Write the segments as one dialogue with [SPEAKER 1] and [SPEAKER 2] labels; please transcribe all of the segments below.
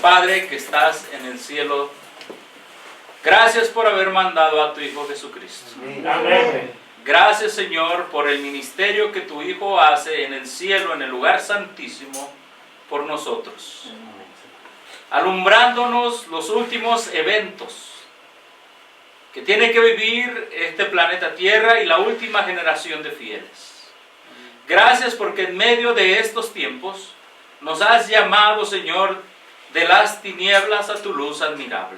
[SPEAKER 1] Padre que estás en el cielo, gracias por haber mandado a tu Hijo Jesucristo.
[SPEAKER 2] Amén.
[SPEAKER 1] Gracias, Señor, por el ministerio que tu Hijo hace en el cielo, en el lugar santísimo, por nosotros, alumbrándonos los últimos eventos que tiene que vivir este planeta Tierra y la última generación de fieles. Gracias porque en medio de estos tiempos nos has llamado, Señor, de las tinieblas a tu luz admirable.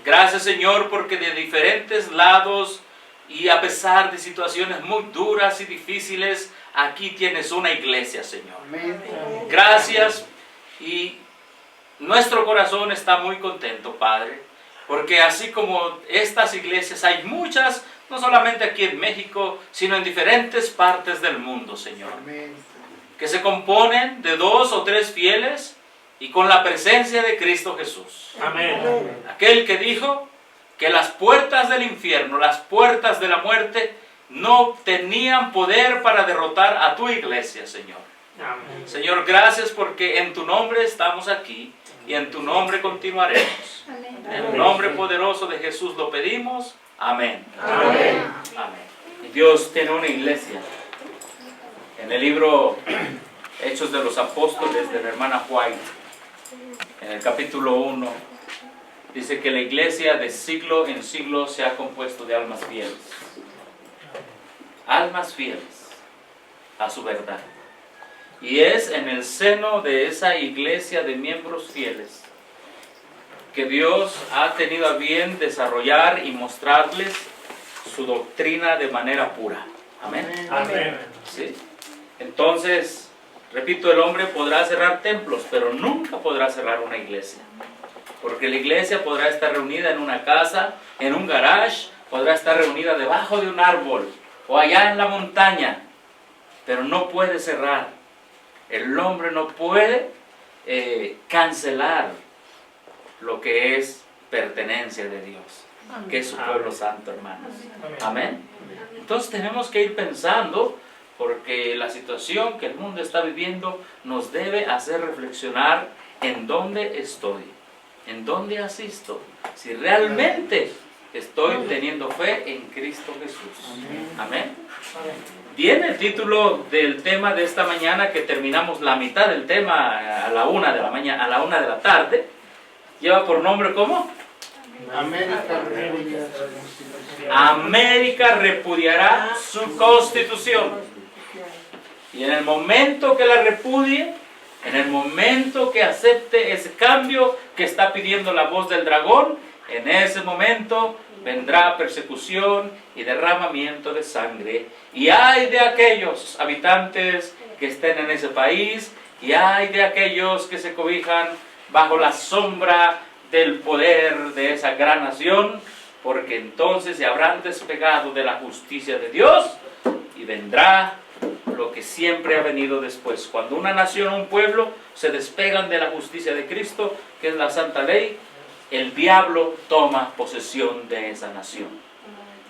[SPEAKER 1] Gracias, Señor, porque de diferentes lados y a pesar de situaciones muy duras y difíciles, aquí tienes una iglesia, Señor. Gracias, y nuestro corazón está muy contento, Padre, porque así como estas iglesias hay muchas, no solamente aquí en México, sino en diferentes partes del mundo, Señor, que se componen de 2 o 3 fieles y con la presencia de Cristo Jesús.
[SPEAKER 2] Amén.
[SPEAKER 1] Aquel que dijo que las puertas del infierno, las puertas de la muerte, no tenían poder para derrotar a tu iglesia, Señor.
[SPEAKER 2] Amén.
[SPEAKER 1] Señor, gracias porque en tu nombre estamos aquí y en tu nombre continuaremos. En el nombre poderoso de Jesús lo pedimos. Amén.
[SPEAKER 2] Amén.
[SPEAKER 1] Amén. Y Dios tiene una iglesia. En el libro Hechos de los Apóstoles de la hermana White, en el capítulo 1, dice que la iglesia de siglo en siglo se ha compuesto de almas fieles. Almas fieles a su verdad. Y es en el seno de esa iglesia de miembros fieles que Dios ha tenido a bien desarrollar y mostrarles su doctrina de manera pura. Amén.
[SPEAKER 2] Amén.
[SPEAKER 1] ¿Sí? Entonces, repito, el hombre podrá cerrar templos, pero nunca podrá cerrar una iglesia. Porque la iglesia podrá estar reunida en una casa, en un garage, podrá estar reunida debajo de un árbol o allá en la montaña, pero no puede cerrar. El hombre no puede cancelar lo que es pertenencia de Dios, que es su pueblo santo, hermanos. Amén. Entonces tenemos que ir pensando, porque la situación que el mundo está viviendo nos debe hacer reflexionar en dónde estoy, en dónde asisto, si realmente estoy teniendo fe en Cristo Jesús. Amén. Bien, el título del tema de esta mañana, que terminamos la mitad del tema a la 1 de la mañana, a la 1 de la tarde, lleva por nombre ¿cómo? América repudiará su constitución. Y en el momento que la repudie, en el momento que acepte ese cambio que está pidiendo la voz del dragón, en ese momento vendrá persecución y derramamiento de sangre. Y hay de aquellos habitantes que estén en ese país, y hay de aquellos que se cobijan bajo la sombra del poder de esa gran nación, porque entonces se habrán despegado de la justicia de Dios y vendrá lo que siempre ha venido después. Cuando una nación o un pueblo se despegan de la justicia de Cristo, que es la santa ley, el diablo toma posesión de esa nación.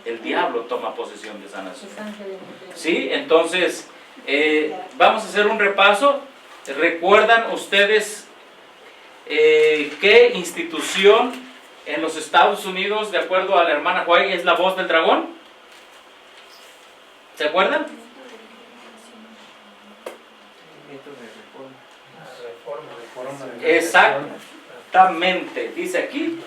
[SPEAKER 1] El diablo toma posesión de esa nación. ¿Sí? Entonces, vamos a hacer un repaso. ¿Recuerdan ustedes qué institución en los Estados Unidos, de acuerdo a la hermana White, es la voz del dragón? ¿Se acuerdan? Exactamente, dice aquí,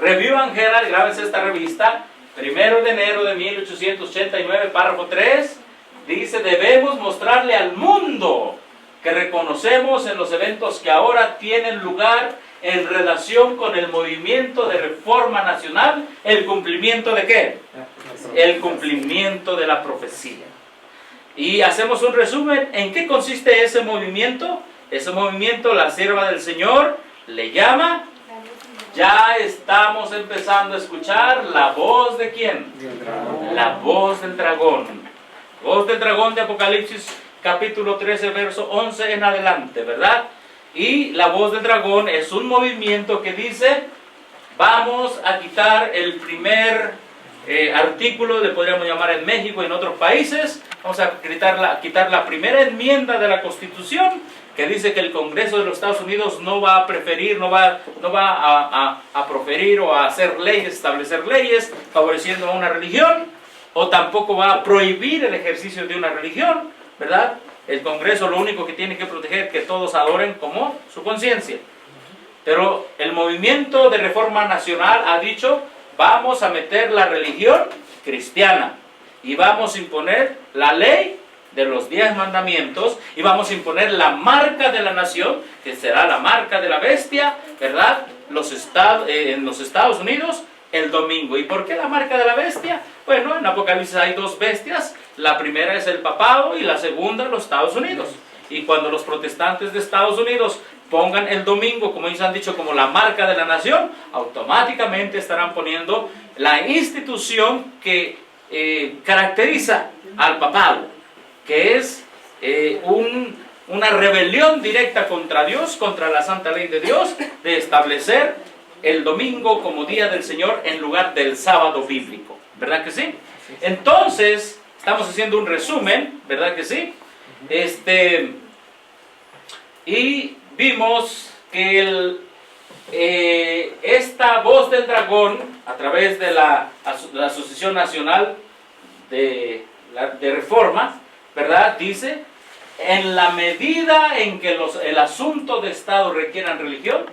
[SPEAKER 1] Review and Herald, grábense esta revista, 1 de enero de 1889, párrafo 3, dice: debemos mostrarle al mundo que reconocemos en los eventos que ahora tienen lugar en relación con el movimiento de reforma nacional, el cumplimiento de ¿qué? El cumplimiento de la profecía. Y hacemos un resumen. ¿En qué consiste ese movimiento? Ese movimiento, la sierva del Señor le llama. Ya estamos empezando a escuchar la voz de ¿quién? La voz del dragón. Voz del dragón de Apocalipsis capítulo 13, verso 11 en adelante, ¿verdad? Y la voz del dragón es un movimiento que dice: vamos a quitar el primer artículo, le podríamos llamar en México y en otros países, vamos a quitar la primera enmienda de la Constitución, que dice que el Congreso de los Estados Unidos no va a preferir, no va a proferir o a hacer leyes, establecer leyes favoreciendo a una religión, o tampoco va a prohibir el ejercicio de una religión, ¿verdad? El Congreso lo único que tiene que proteger es que todos adoren como su conciencia. Pero el movimiento de Reforma Nacional ha dicho, vamos a meter la religión cristiana y vamos a imponer la ley de los 10 mandamientos y vamos a imponer la marca de la nación, que será la marca de la bestia, ¿verdad? En los Estados Unidos el domingo. ¿Y por qué la marca de la bestia? Bueno, en Apocalipsis hay 2 bestias, la primera es el papado y la segunda los Estados Unidos. Y cuando los protestantes de Estados Unidos pongan el domingo, como ellos han dicho, como la marca de la nación, automáticamente estarán poniendo la institución que caracteriza al papado, que es una rebelión directa contra Dios, contra la santa ley de Dios, de establecer el domingo como día del Señor en lugar del sábado bíblico. ¿Verdad que sí? Entonces, estamos haciendo un resumen, ¿verdad que sí? Y vimos que esta voz del dragón, a través de la Asociación Nacional de Reforma, ¿verdad? Dice, en la medida en que el asunto de Estado requieran religión,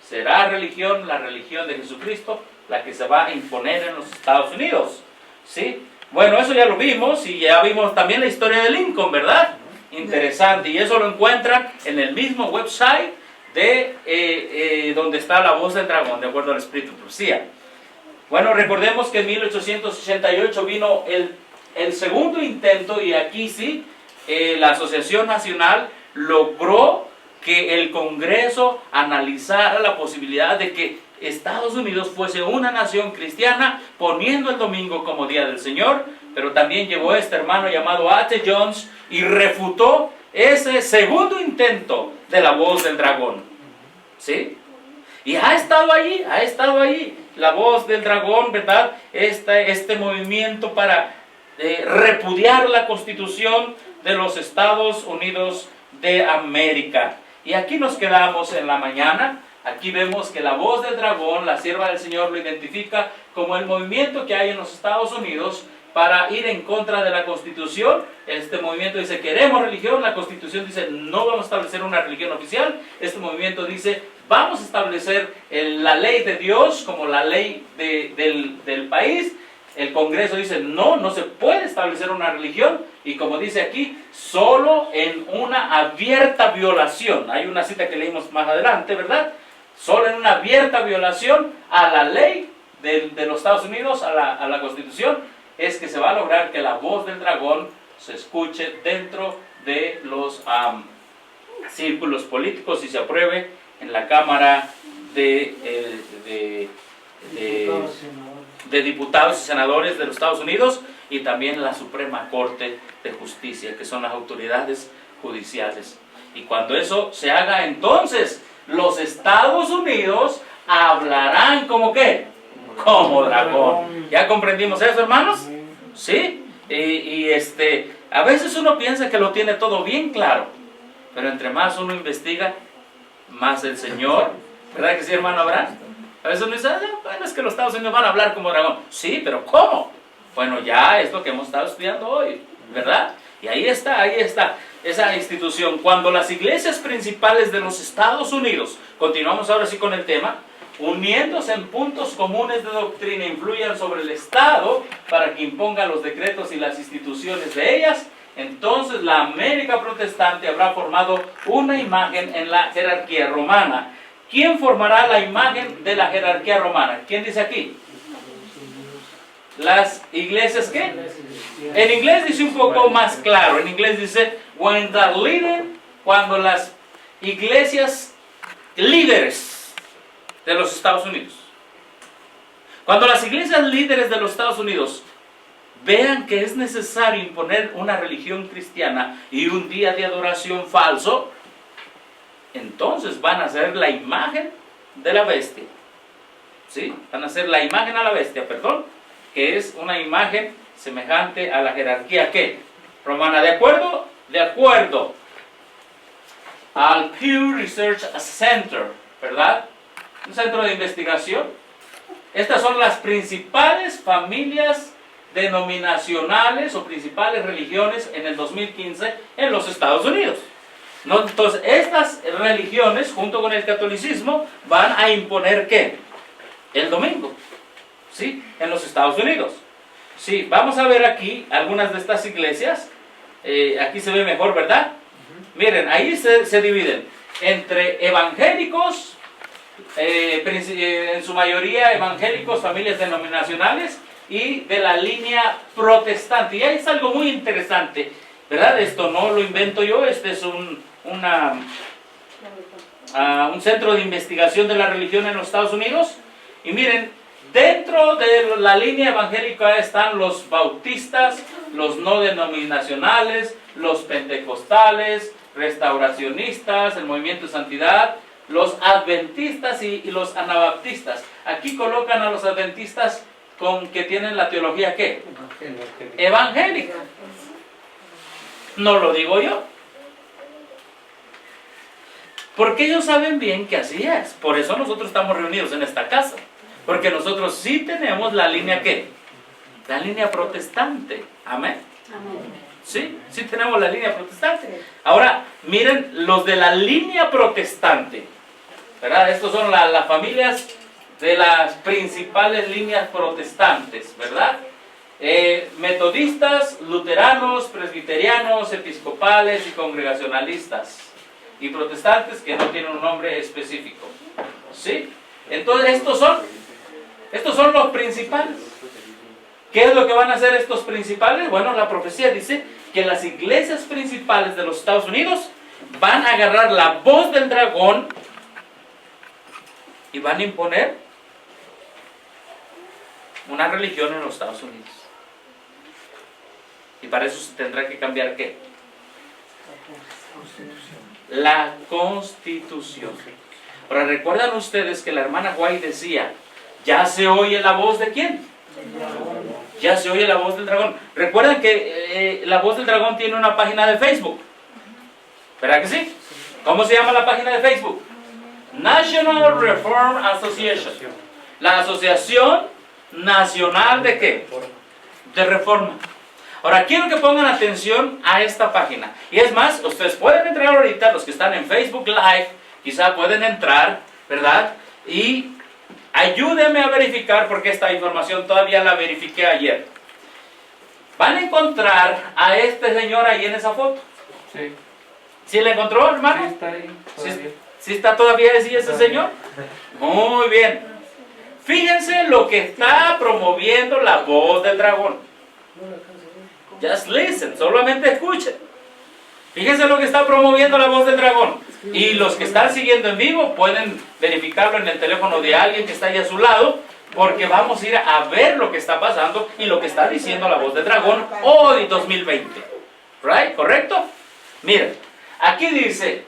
[SPEAKER 1] será religión, la religión de Jesucristo, la que se va a imponer en los Estados Unidos. ¿Sí? Bueno, eso ya lo vimos, y ya vimos también la historia de Lincoln, ¿verdad? Interesante, y eso lo encuentran en el mismo website de donde está la voz del dragón, de acuerdo al Espíritu de Profecía. Bueno, recordemos que en 1888 vino el segundo intento, y aquí sí, la Asociación Nacional logró que el Congreso analizara la posibilidad de que Estados Unidos fuese una nación cristiana, poniendo el domingo como día del Señor, pero también llevó a este hermano llamado A.T. Jones y refutó ese segundo intento de la voz del dragón. ¿Sí? Y ha estado ahí la voz del dragón, ¿verdad? Este movimiento para repudiar la Constitución de los Estados Unidos de América. Y aquí nos quedamos en la mañana. Aquí vemos que la voz del dragón, la sierva del Señor, lo identifica como el movimiento que hay en los Estados Unidos para ir en contra de la Constitución. Este movimiento dice, queremos religión. La Constitución dice, no vamos a establecer una religión oficial. Este movimiento dice, vamos a establecer la ley de Dios como la ley del país. El Congreso dice, no se puede establecer una religión. Y como dice aquí, solo en una abierta violación. Hay una cita que leímos más adelante, ¿verdad? Solo en una abierta violación a la ley de los Estados Unidos, a la Constitución, es que se va a lograr que la voz del dragón se escuche dentro de los círculos políticos y se apruebe en la Cámara de diputados y senadores de los Estados Unidos, y también la Suprema Corte de Justicia, que son las autoridades judiciales. Y cuando eso se haga, entonces los Estados Unidos hablarán como ¿qué? Como dragón. ¿Ya comprendimos eso, hermanos? ¿Sí? A veces uno piensa que lo tiene todo bien claro, pero entre más uno investiga, más el Señor, ¿verdad que sí, hermano Abraham? A veces uno dice, bueno, es que los Estados Unidos van a hablar como dragón. Sí, pero ¿cómo? Bueno, ya es lo que hemos estado estudiando hoy, ¿verdad? Y ahí está esa institución. Cuando las iglesias principales de los Estados Unidos, continuamos ahora sí con el tema, uniéndose en puntos comunes de doctrina, influyan sobre el Estado para que imponga los decretos y las instituciones de ellas, entonces la América protestante habrá formado una imagen en la jerarquía romana. ¿Quién formará la imagen de la jerarquía romana? ¿Quién dice aquí? Las iglesias, ¿qué? En inglés dice un poco más claro. En inglés dice, cuando las iglesias líderes de los Estados Unidos, cuando las iglesias líderes de los Estados Unidos vean que es necesario imponer una religión cristiana y un día de adoración falso, entonces van a hacer la imagen de la bestia. ¿Sí? Van a hacer la imagen a la bestia, que es una imagen semejante a la jerarquía ¿qué? Romana. ¿De acuerdo? De acuerdo. al Pew Research Center, ¿verdad? Un centro de investigación. Estas son las principales familias denominacionales o principales religiones en el 2015 en los Estados Unidos. ¿No? Entonces, estas religiones, junto con el catolicismo, van a imponer ¿qué? El domingo, ¿sí? En los Estados Unidos. Sí, vamos a ver aquí algunas de estas iglesias. Aquí se ve mejor, ¿verdad? Miren, ahí se dividen entre evangélicos, en su mayoría evangélicos, familias denominacionales, y de la línea protestante. Y ahí es algo muy interesante, ¿verdad? Esto no lo invento yo, este es un centro de investigación de la religión en los Estados Unidos. Y miren, dentro de la línea evangélica están los bautistas, los no denominacionales, los pentecostales, restauracionistas, el movimiento de santidad, los adventistas y los anabaptistas. Aquí colocan a los adventistas con que tienen la teología ¿qué? Evangélica. No lo digo yo. Porque ellos saben bien que así es. Por eso nosotros estamos reunidos en esta casa. Porque nosotros sí tenemos la línea ¿qué? La línea protestante. Amén. Sí, sí tenemos la línea protestante. Ahora, miren los de la línea protestante, ¿verdad? Estos son las familias de las principales líneas protestantes, ¿verdad? Metodistas, luteranos, presbiterianos, episcopales y congregacionalistas. Y protestantes que no tienen un nombre específico. ¿Sí? Entonces estos son los principales. ¿Qué es lo que van a hacer estos principales? Bueno, la profecía dice que las iglesias principales de los Estados Unidos van a agarrar la voz del dragón y van a imponer una religión en los Estados Unidos. Y para eso se tendrá que cambiar ¿qué? La Constitución. Ahora, ¿recuerdan ustedes que la hermana White decía, ya se oye la voz de quién? Ya se oye la voz del dragón. ¿Recuerdan que la voz del dragón tiene una página de Facebook? ¿Verdad que sí? ¿Cómo se llama la página de Facebook? National Reform Association. La Asociación Nacional de ¿qué? De Reforma. Ahora, quiero que pongan atención a esta página. Y es más, ustedes pueden entrar ahorita, los que están en Facebook Live, quizá pueden entrar, ¿verdad? Y ayúdenme a verificar, porque esta información todavía la verifiqué ayer. Van a encontrar a este señor ahí en esa foto.
[SPEAKER 2] Sí.
[SPEAKER 1] ¿Sí la encontró, hermano?
[SPEAKER 2] Sí, está ahí todavía.
[SPEAKER 1] ¿Sí está todavía así ese señor? Muy bien. Fíjense lo que está promoviendo la voz del dragón. Just listen, solamente escuchen. Fíjense lo que está promoviendo la voz del dragón. Y los que están siguiendo en vivo pueden verificarlo en el teléfono de alguien que está ahí a su lado, porque vamos a ir a ver lo que está pasando y lo que está diciendo la voz del dragón hoy 2020. ¿Right? ¿Correcto? Miren, aquí dice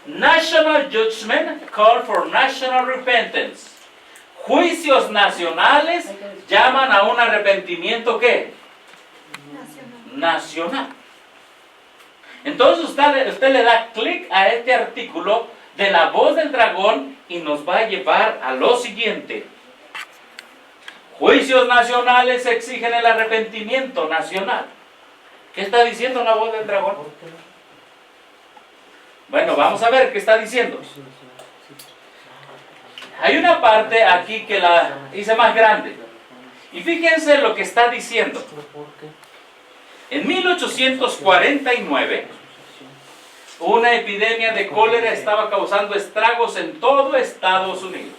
[SPEAKER 1] National Judgment Call for National Repentance. Juicios nacionales llaman a un arrepentimiento ¿qué? Nacional. Entonces usted le da clic a este artículo de la voz del dragón y nos va a llevar a lo siguiente. Juicios nacionales exigen el arrepentimiento nacional. ¿Qué está diciendo la voz del dragón? Bueno, vamos a ver qué está diciendo. Hay una parte aquí que la hice más grande. Y fíjense lo que está diciendo. En 1849, una epidemia de cólera estaba causando estragos en todo Estados Unidos.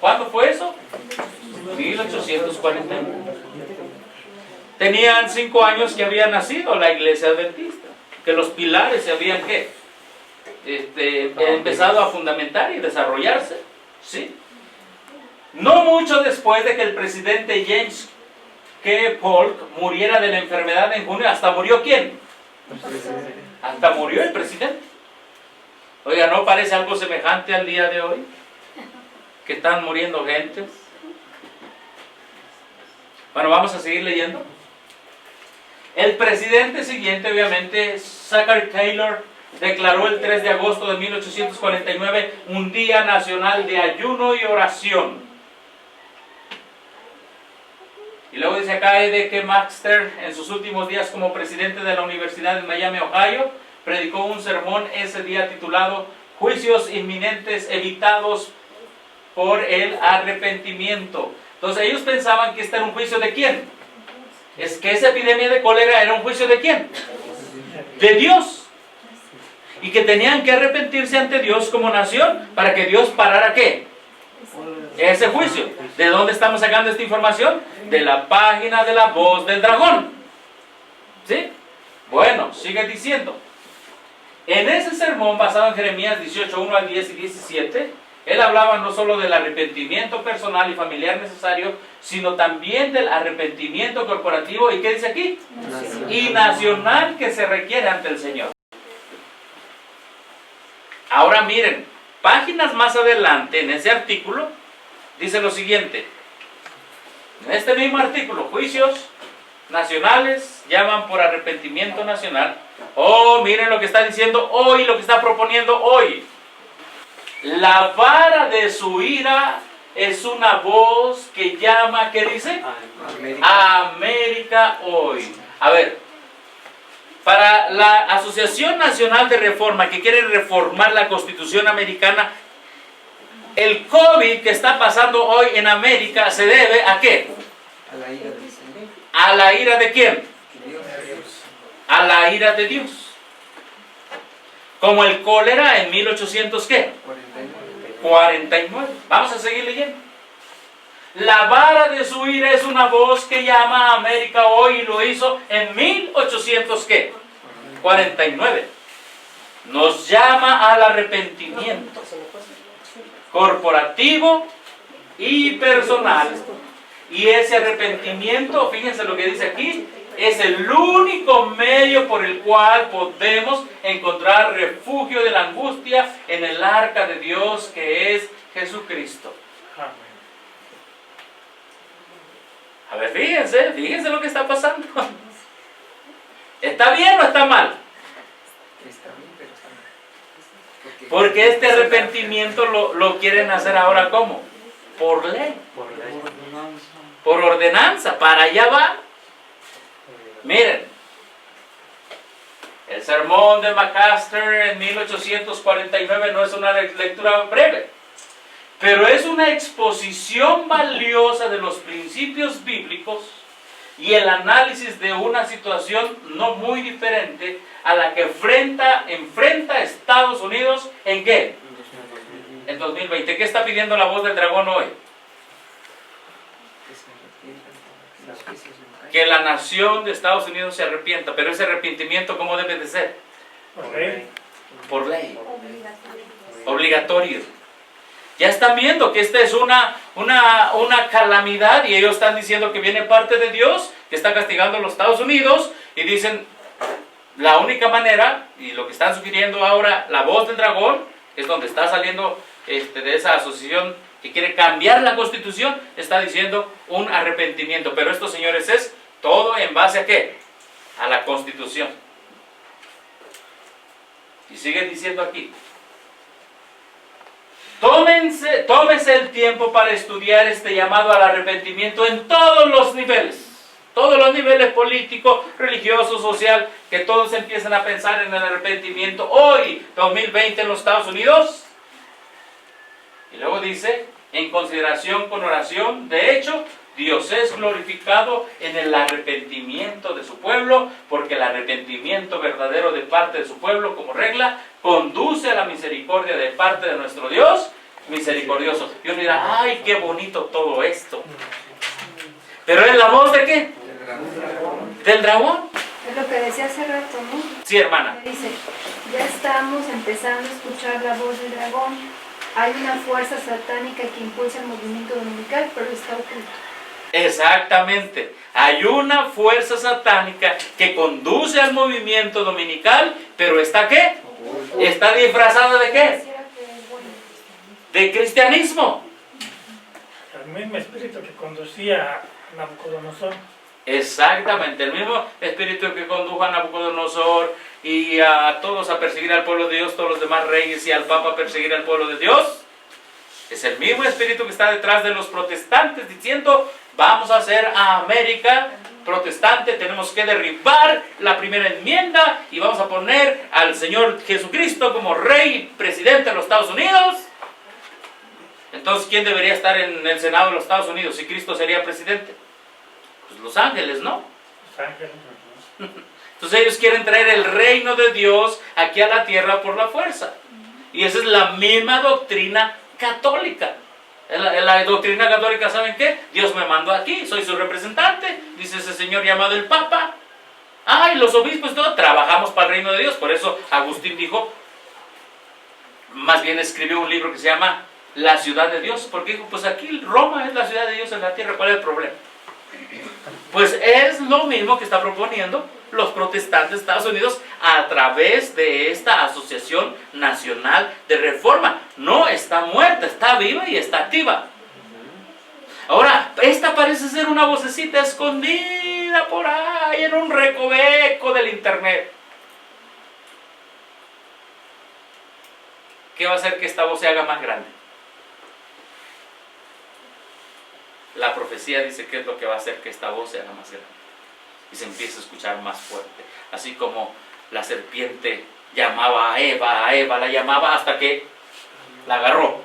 [SPEAKER 1] ¿Cuándo fue eso? 1849. Tenían 5 años que había nacido la iglesia adventista, que los pilares se habían empezado a fundamentar y desarrollarse. ¿Sí? No mucho después de que el presidente James K. Polk muriera de la enfermedad en junio, ¿hasta murió quién? Hasta murió el presidente. Oiga, ¿no parece algo semejante al día de hoy? Que están muriendo gente. Bueno, vamos a seguir leyendo. El presidente siguiente, obviamente, Zachary Taylor, declaró el 3 de agosto de 1849 un día nacional de ayuno y oración. Y luego dice acá E.D.K. Baxter, en sus últimos días como presidente de la Universidad de Miami, Ohio, predicó un sermón ese día titulado Juicios inminentes evitados por el arrepentimiento. Entonces ellos pensaban que este era un juicio ¿de quién? Es que esa epidemia de cólera era un juicio ¿de quién? De Dios. Y que tenían que arrepentirse ante Dios como nación para que Dios parara ¿qué? Ese juicio. ¿De dónde estamos sacando esta información? De la página de La Voz del Dragón. ¿Sí? Bueno, sigue diciendo. En ese sermón basado en Jeremías 18, 1 al 10 y 17, él hablaba no solo del arrepentimiento personal y familiar necesario, sino también del arrepentimiento corporativo. ¿Y qué dice aquí? Y nacional que se requiere ante el Señor. Ahora miren, páginas más adelante en ese artículo, dice lo siguiente. En este mismo artículo, juicios nacionales llaman por arrepentimiento nacional. Oh, miren lo que está diciendo hoy, lo que está proponiendo hoy. La vara de su ira es una voz que llama, ¿qué dice? América hoy. A ver, para la Asociación Nacional de Reforma que quiere reformar la Constitución Americana, el COVID que está pasando hoy en América se debe ¿a qué?
[SPEAKER 3] A la ira del Señor.
[SPEAKER 1] ¿A la ira de quién?
[SPEAKER 3] Dios.
[SPEAKER 1] A la ira de Dios. Como el cólera en 1800 ¿qué? 49. Vamos a seguir leyendo. La vara de su ira es una voz que llama a América hoy y lo hizo en 1800 ¿qué? 49. Nos llama al arrepentimiento corporativo y personal. Y ese arrepentimiento, fíjense lo que dice aquí, es el único medio por el cual podemos encontrar refugio de la angustia en el arca de Dios que es Jesucristo. A ver, fíjense lo que está pasando. ¿Está bien o está mal?
[SPEAKER 3] Está bien, pero está mal.
[SPEAKER 1] Porque este arrepentimiento lo quieren hacer ahora ¿cómo? Por ley. Por ordenanza. Para allá va. Miren. El sermón de MacArthur en 1849 no es una lectura breve, pero es una exposición valiosa de los principios bíblicos y el análisis de una situación no muy diferente a la que enfrenta Estados Unidos ¿en qué? En 2020. ¿Qué está pidiendo la voz del dragón hoy? Que la nación de Estados Unidos se arrepienta, pero ese arrepentimiento ¿cómo debe de ser? Por ley. Obligatorio. Ya están viendo que esta es una calamidad y ellos están diciendo que viene parte de Dios, que está castigando a los Estados Unidos y dicen la única manera, y lo que están sugiriendo ahora la voz del dragón, es donde está saliendo de esa asociación que quiere cambiar la Constitución, está diciendo un arrepentimiento. Pero esto, señores, es todo en base a ¿qué? A la Constitución. Y sigue diciendo aquí. Tómese el tiempo para estudiar este llamado al arrepentimiento en todos los niveles. Todos los niveles político, religioso, social, que todos empiecen a pensar en el arrepentimiento hoy, 2020 en los Estados Unidos. Y luego dice, en consideración con oración, de hecho, Dios es glorificado en el arrepentimiento de su pueblo, porque el arrepentimiento verdadero de parte de su pueblo, como regla, conduce a la misericordia de parte de nuestro Dios misericordioso. Y uno dirá, ¡ay, qué bonito todo esto! ¿Pero es la voz de qué? ¿Del dragón?
[SPEAKER 4] Es lo que decía hace rato, ¿no?
[SPEAKER 1] Sí, hermana.
[SPEAKER 4] Dice, ya estamos empezando a escuchar la voz del dragón. Hay una fuerza satánica que impulsa el movimiento dominical, pero está oculto.
[SPEAKER 1] Exactamente. Hay una fuerza satánica que conduce al movimiento dominical, pero ¿está qué? ¿Está disfrazada de qué? De cristianismo.
[SPEAKER 2] El mismo espíritu que conducía a Nabucodonosor.
[SPEAKER 1] Exactamente, el mismo espíritu que condujo a Nabucodonosor y a todos a perseguir al pueblo de Dios, todos los demás reyes, y al Papa a perseguir al pueblo de Dios, es el mismo espíritu que está detrás de los protestantes diciendo: vamos a hacer a América protestante, tenemos que derribar la primera enmienda y vamos a poner al Señor Jesucristo como rey y presidente de los Estados Unidos. Entonces, ¿quién debería estar en el Senado de los Estados Unidos si Cristo sería presidente? Pues los ángeles, ¿no?
[SPEAKER 2] Los ángeles.
[SPEAKER 1] Entonces ellos quieren traer el reino de Dios aquí a la tierra por la fuerza. Y esa es la misma doctrina católica. La doctrina católica, ¿saben qué? Dios me mandó aquí, soy su representante, dice ese señor llamado el Papa. Y los obispos, todo, trabajamos para el reino de Dios. Por eso Agustín dijo, más bien escribió un libro que se llama La ciudad de Dios, porque dijo, pues aquí Roma es la ciudad de Dios en la tierra, ¿cuál es el problema? Pues es lo mismo que está proponiendo los protestantes de Estados Unidos a través de esta Asociación Nacional de Reforma. No está muerta, está viva y está activa. Ahora, esta parece ser una vocecita escondida por ahí en un recoveco del internet. ¿Qué va a hacer que esta voz se haga más grande? La profecía dice qué es lo que va a hacer que esta voz se haga más grande y se empiece a escuchar más fuerte. Así como la serpiente llamaba a Eva la llamaba hasta que la agarró.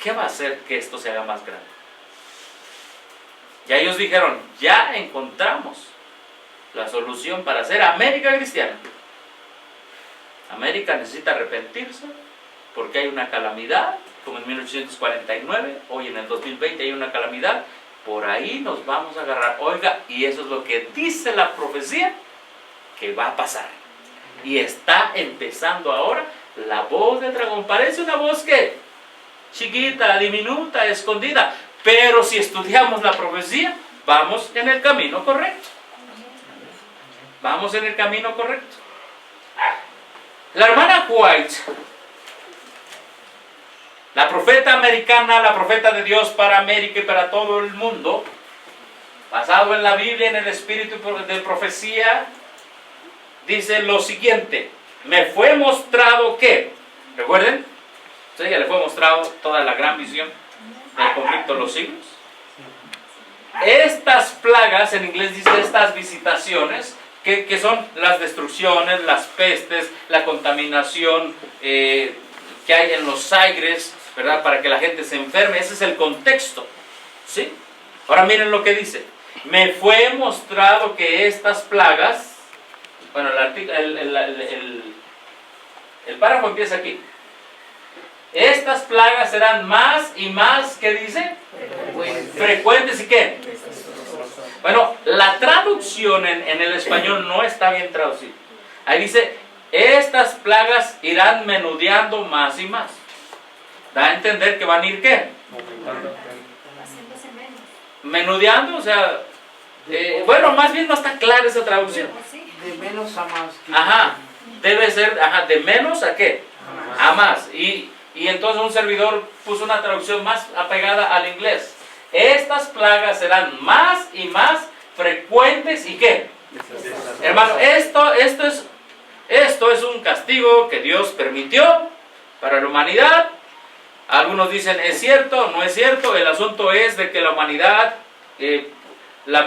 [SPEAKER 1] ¿Qué va a hacer que esto se haga más grande? Ya ellos dijeron, ya encontramos la solución para hacer América cristiana. América necesita arrepentirse porque hay una calamidad, como en 1849, hoy en el 2020 hay una calamidad, por ahí nos vamos a agarrar. Oiga, y eso es lo que dice la profecía que va a pasar. Y está empezando ahora la voz del dragón. Parece una voz que chiquita, diminuta, escondida, pero si estudiamos la profecía, vamos en el camino correcto. Vamos en el camino correcto. La hermana White, la profeta americana, la profeta de Dios para América y para todo el mundo, basado en la Biblia, en el espíritu de profecía, dice lo siguiente: me fue mostrado que, recuerden, ¿sí? Ya le fue mostrado toda la gran visión del conflicto de los siglos. Estas plagas, en inglés dice estas visitaciones, que son las destrucciones, las pestes, la contaminación que hay en los aires, ¿verdad? Para que la gente se enferme. Ese es el contexto, ¿sí? Ahora miren lo que dice: me fue mostrado que estas plagas, bueno, el párrafo empieza aquí. Estas plagas serán más y más, ¿qué dice? Frecuentes. ¿Y qué? Bueno, la traducción en el español no está bien traducida. Ahí dice, estas plagas irán menudeando más y más. Da a entender que van a ir, ¿qué?
[SPEAKER 4] Haciéndose menos.
[SPEAKER 1] Menudeando, o sea, bueno, más bien no está clara esa traducción.
[SPEAKER 3] De menos a más.
[SPEAKER 1] Ajá, debe ser, de menos a qué? A más. Y entonces un servidor puso una traducción más apegada al inglés. Estas plagas serán más y más frecuentes. ¿Y qué? Hermano, esto es un castigo que Dios permitió para la humanidad. Algunos dicen, ¿es cierto? ¿No es cierto? El asunto es de que la humanidad,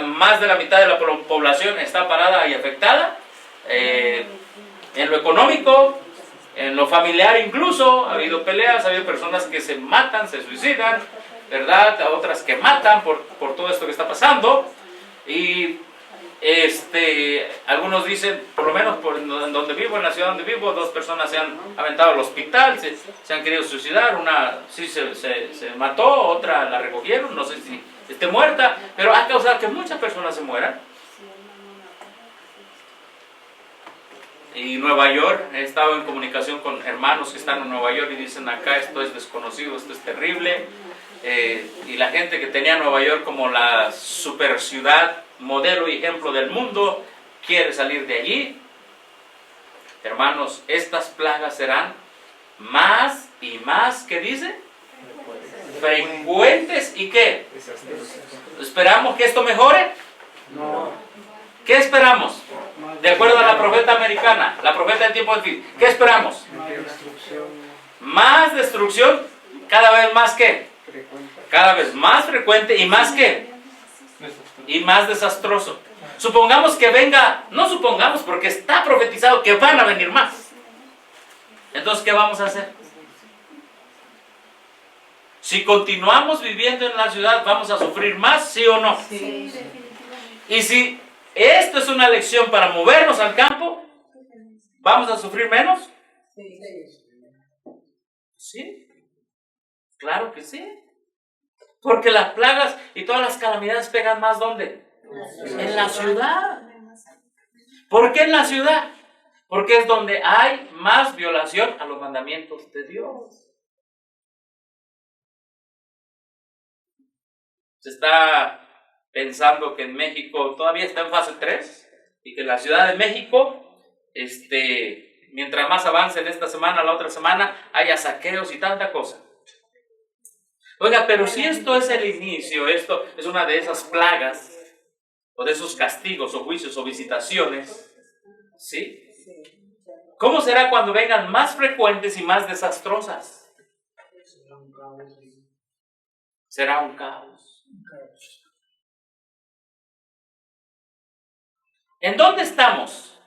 [SPEAKER 1] más de la mitad de la población está parada y afectada. En lo económico, en lo familiar incluso, ha habido peleas, ha habido personas que se matan, se suicidan, ¿verdad? Otras que matan por todo esto que está pasando. Y algunos dicen, por lo menos en donde vivo, en la ciudad donde vivo, 2 personas se han aventado al hospital, se han querido suicidar. Una sí se mató, otra la recogieron, no sé si esté muerta, pero ha causado que muchas personas se mueran. Y Nueva York, he estado en comunicación con hermanos que están en Nueva York y dicen, acá esto es desconocido, esto es terrible. Y la gente que tenía Nueva York como la super ciudad, modelo y ejemplo del mundo, quiere salir de allí. Hermanos, estas plagas serán más y más, ¿qué dice? Frecuentes. ¿Y qué? ¿Esperamos que esto mejore? ¿Qué esperamos? De acuerdo a la profeta americana, la profeta del tiempo del fin, ¿qué esperamos?
[SPEAKER 2] Más destrucción
[SPEAKER 1] Más destrucción, cada vez más ¿qué?
[SPEAKER 2] frecuente.
[SPEAKER 1] Cada vez más frecuente y más ¿qué? Y más desastroso. Supongamos que venga, no supongamos porque está profetizado que van a venir más. Entonces, ¿qué vamos a hacer? Si continuamos viviendo en la ciudad, ¿vamos a sufrir más, sí o no?
[SPEAKER 4] Sí, definitivamente.
[SPEAKER 1] Y si esto es una lección para movernos al campo, ¿vamos a sufrir menos? Sí, claro que sí. Porque las plagas y todas las calamidades pegan más ¿dónde? En la ciudad. ¿Por qué en la ciudad? Porque es donde hay más violación a los mandamientos de Dios. Se está pensando que en México todavía está en fase 3 y que en la Ciudad de México, mientras más avance en esta semana, la otra semana, haya saqueos y tanta cosa. Oiga, pero si esto es el inicio, esto es una de esas plagas, o de esos castigos, o juicios, o visitaciones, ¿sí? ¿Cómo será cuando vengan más frecuentes y más desastrosas? Será un caos. ¿En dónde estamos?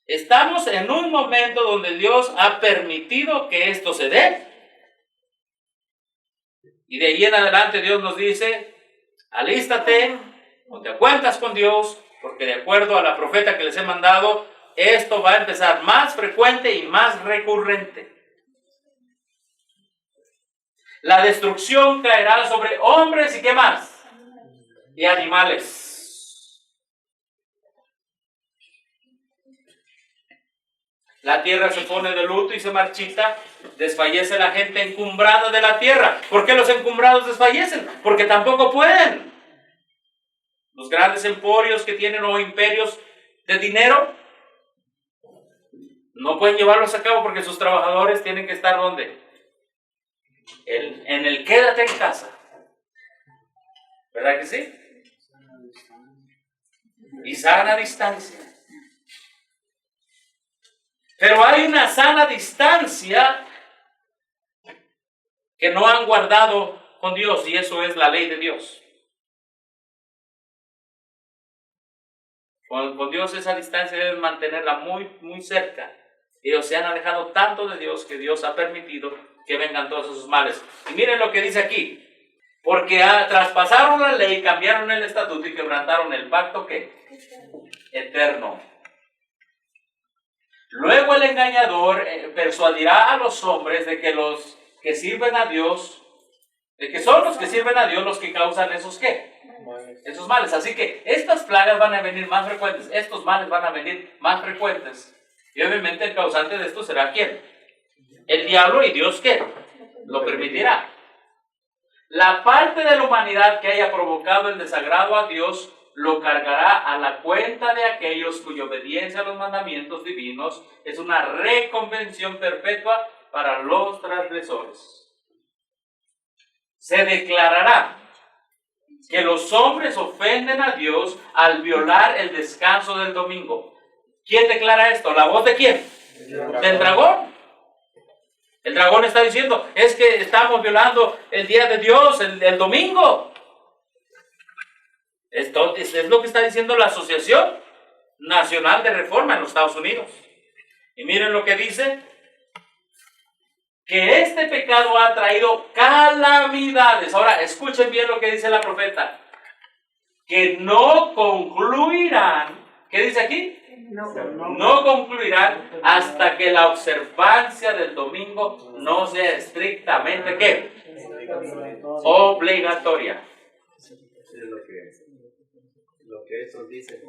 [SPEAKER 1] Estamos en un momento donde Dios ha permitido que esto se dé. Y de ahí en adelante Dios nos dice, alístate, ponte a cuentas con Dios, porque de acuerdo a la profeta que les he mandado, esto va a empezar más frecuente y más recurrente. La destrucción caerá sobre hombres y ¿qué más? Y animales. La tierra se pone de luto y se marchita, desfallece la gente encumbrada de la tierra. ¿Por qué los encumbrados desfallecen? Porque tampoco pueden. Los grandes emporios que tienen o imperios de dinero no pueden llevarlos a cabo porque sus trabajadores tienen que estar ¿dónde? En el quédate en casa. ¿Verdad que sí? Y sana distancia. Pero hay una sana distancia que no han guardado con Dios, y eso es la ley de Dios. Con Dios esa distancia deben mantenerla muy, muy cerca. Ellos se han alejado tanto de Dios que Dios ha permitido que vengan todos esos males. Y miren lo que dice aquí. Porque traspasaron la ley, cambiaron el estatuto y quebrantaron el pacto ¿qué? Eterno. Luego el engañador persuadirá a los hombres de que los que sirven a Dios, de que son los que sirven a Dios los que causan esos ¿qué? Esos males. Así que estas plagas van a venir más frecuentes, estos males van a venir más frecuentes. Y obviamente el causante de esto será ¿quién? El diablo, y Dios ¿qué? Lo permitirá. La parte de la humanidad que haya provocado el desagrado a Dios lo cargará a la cuenta de aquellos cuya obediencia a los mandamientos divinos es una reconvención perpetua para los transgresores. Se declarará que los hombres ofenden a Dios al violar el descanso del domingo. ¿Quién declara esto? ¿La voz de quién? Del dragón. El dragón está diciendo, es que estamos violando el día de Dios, el domingo. Esto es lo que está diciendo la Asociación Nacional de Reforma en los Estados Unidos. Y miren lo que dice, que este pecado ha traído calamidades. Ahora, escuchen bien lo que dice la profeta, que no concluirán, ¿qué dice aquí? No concluirán hasta que la observancia del domingo no sea estrictamente ¿qué? Obligatoria.
[SPEAKER 5] Lo que eso dice.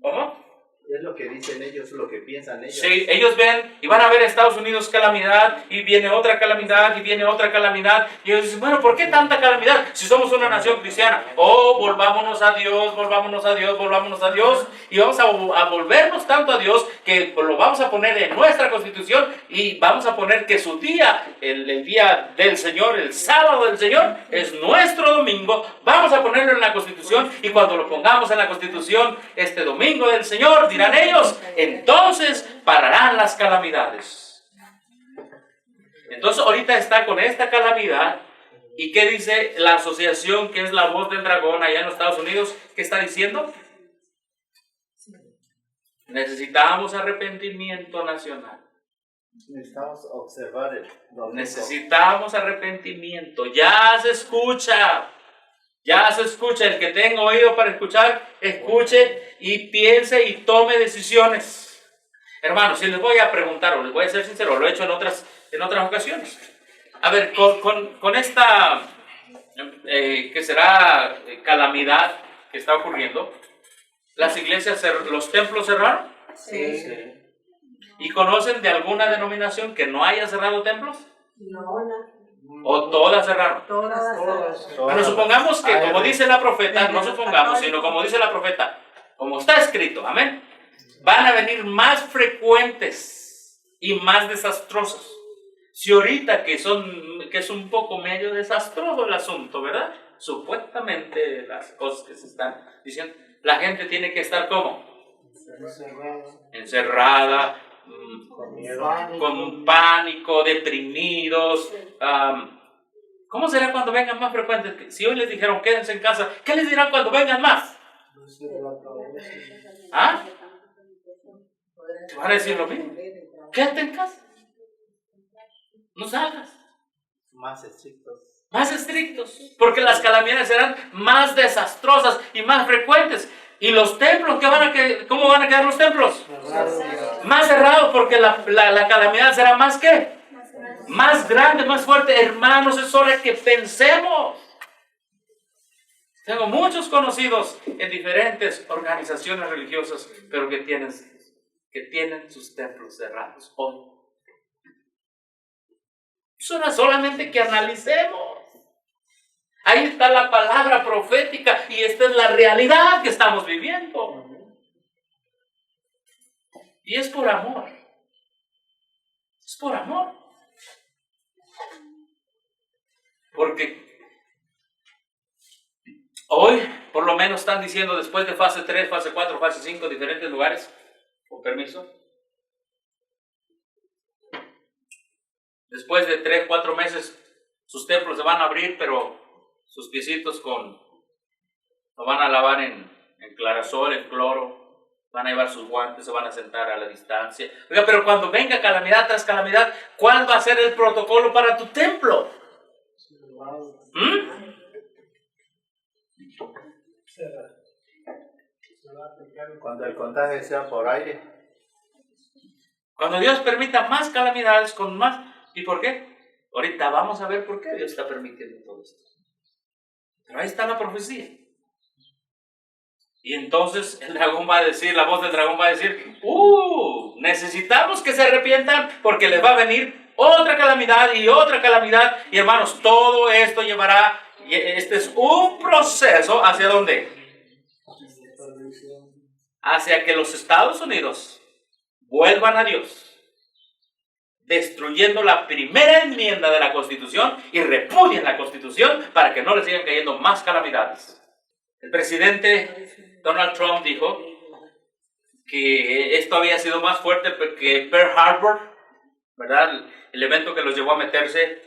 [SPEAKER 1] ¿Cómo?
[SPEAKER 5] Es lo que dicen ellos, lo que piensan ellos.
[SPEAKER 1] Sí, ellos ven y van a ver a Estados Unidos calamidad y viene otra calamidad y viene otra calamidad y ellos dicen, bueno, ¿por qué tanta calamidad si somos una nación cristiana? Oh, volvámonos a Dios, volvámonos a Dios, volvámonos a Dios y vamos a volvernos tanto a Dios que lo vamos a poner en nuestra constitución y vamos a poner que su día, el día del Señor, el sábado del Señor, es nuestro domingo. Vamos a ponerlo en la constitución y cuando lo pongamos en la constitución, este domingo del Señor, dirán ellos, entonces pararán las calamidades. Entonces ahorita está con esta calamidad. ¿Y qué dice la asociación que es la voz del dragón allá en los Estados Unidos? ¿Qué está diciendo? Necesitamos arrepentimiento nacional.
[SPEAKER 5] Necesitamos observar el domingo.
[SPEAKER 1] Necesitamos arrepentimiento. Ya se escucha. Ya se escucha. El que tenga oído para escuchar, escuche y piense y tome decisiones. Hermanos, si les voy a preguntar, o les voy a ser sincero, lo he hecho en otras ocasiones. A ver, con esta, que será calamidad que está ocurriendo, las iglesias, los templos cerraron.
[SPEAKER 3] Sí.
[SPEAKER 5] Sí.
[SPEAKER 1] ¿Y conocen de alguna denominación que no haya cerrado templos?
[SPEAKER 6] No, no.
[SPEAKER 1] ¿O todas cerraron?
[SPEAKER 6] Todas.
[SPEAKER 1] Bueno, supongamos que, como dice la profeta, no supongamos, sino como dice la profeta, como está escrito, amén, van a venir más frecuentes y más desastrosas. Si ahorita que es un poco medio desastroso el asunto, ¿verdad? Supuestamente las cosas que se están diciendo, la gente tiene que estar ¿cómo? Encerrada, con pánico, deprimidos. ¿Cómo será cuando vengan más frecuentes? Si hoy les dijeron quédense en casa, ¿qué les dirán cuando vengan más? ¿Ah? ¿Te van a decir lo mismo? Quédate en casa. No salgas.
[SPEAKER 5] Más estrictos.
[SPEAKER 1] Más estrictos. Porque las calamidades serán más desastrosas y más frecuentes. ¿Y los templos? ¿Cómo van a quedar los templos? Más cerrados, porque la calamidad será más ¿qué? Más grande, más fuerte. Hermanos, es hora que pensemos. Tengo muchos conocidos en diferentes organizaciones religiosas, pero que tienen sus templos cerrados hoy. Es hora solamente que analicemos. Ahí está la palabra profética y esta es la realidad que estamos viviendo. Y es por amor. Es por amor. Porque hoy, por lo menos están diciendo después de fase 3, fase 4, fase 5, diferentes lugares, con permiso. Después de 3, 4 meses, sus templos se van a abrir, pero sus piecitos lo van a lavar en clarasol, en cloro, van a llevar sus guantes, se van a sentar a la distancia. Oiga, pero cuando venga calamidad tras calamidad, ¿cuál va a ser el protocolo para tu templo?
[SPEAKER 5] Cuando el contagio sea por aire.
[SPEAKER 1] Cuando Dios permita más calamidades, con más... ¿Y por qué? Ahorita vamos a ver por qué Dios está permitiendo todo esto. Pero ahí está la profecía. Y entonces el dragón va a decir, la voz del dragón va a decir, necesitamos que se arrepientan porque les va a venir otra calamidad y otra calamidad. Y hermanos, todo esto llevará, este es un proceso, ¿hacia dónde? Hacia que los Estados Unidos vuelvan a Dios, destruyendo la primera enmienda de la Constitución y repudien la Constitución para que no les sigan cayendo más calamidades. El presidente Donald Trump dijo que esto había sido más fuerte que Pearl Harbor, ¿verdad? El evento que los llevó a meterse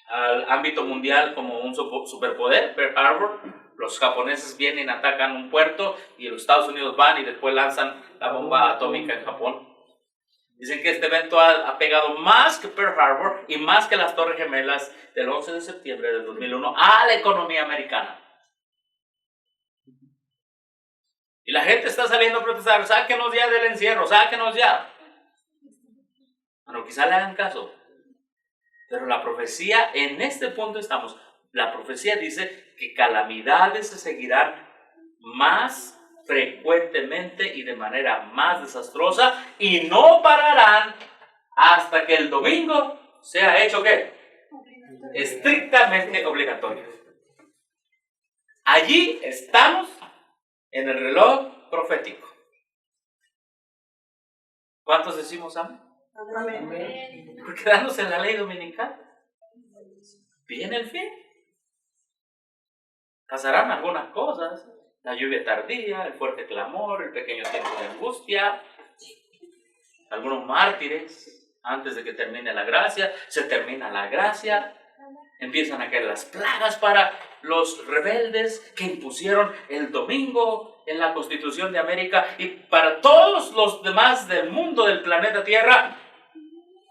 [SPEAKER 1] al ámbito mundial como un superpoder, Pearl Harbor. Los japoneses vienen, atacan un puerto y los Estados Unidos van y después lanzan la bomba atómica en Japón. Dicen que este evento ha pegado más que Pearl Harbor y más que las Torres Gemelas del 11 de septiembre del 2001 a la economía americana. Y la gente está saliendo a protestar, sáquenos ya del encierro, sáquenos ya. Bueno, quizá le hagan caso. Pero la profecía, en este punto estamos, la profecía dice que calamidades se seguirán más frecuentemente y de manera más desastrosa, y no pararán hasta que el domingo sea hecho ¿qué? Estrictamente obligatorio. Allí estamos en el reloj profético. ¿Cuántos decimos amén?
[SPEAKER 6] Amén.
[SPEAKER 1] Por quedarnos en la ley dominical. Viene el fin. Pasarán algunas cosas, la lluvia tardía, el fuerte clamor, el pequeño tiempo de angustia, algunos mártires antes de que termine la gracia, se termina la gracia, empiezan a caer las plagas para los rebeldes que impusieron el domingo en la Constitución de América, y para todos los demás del mundo, del planeta Tierra,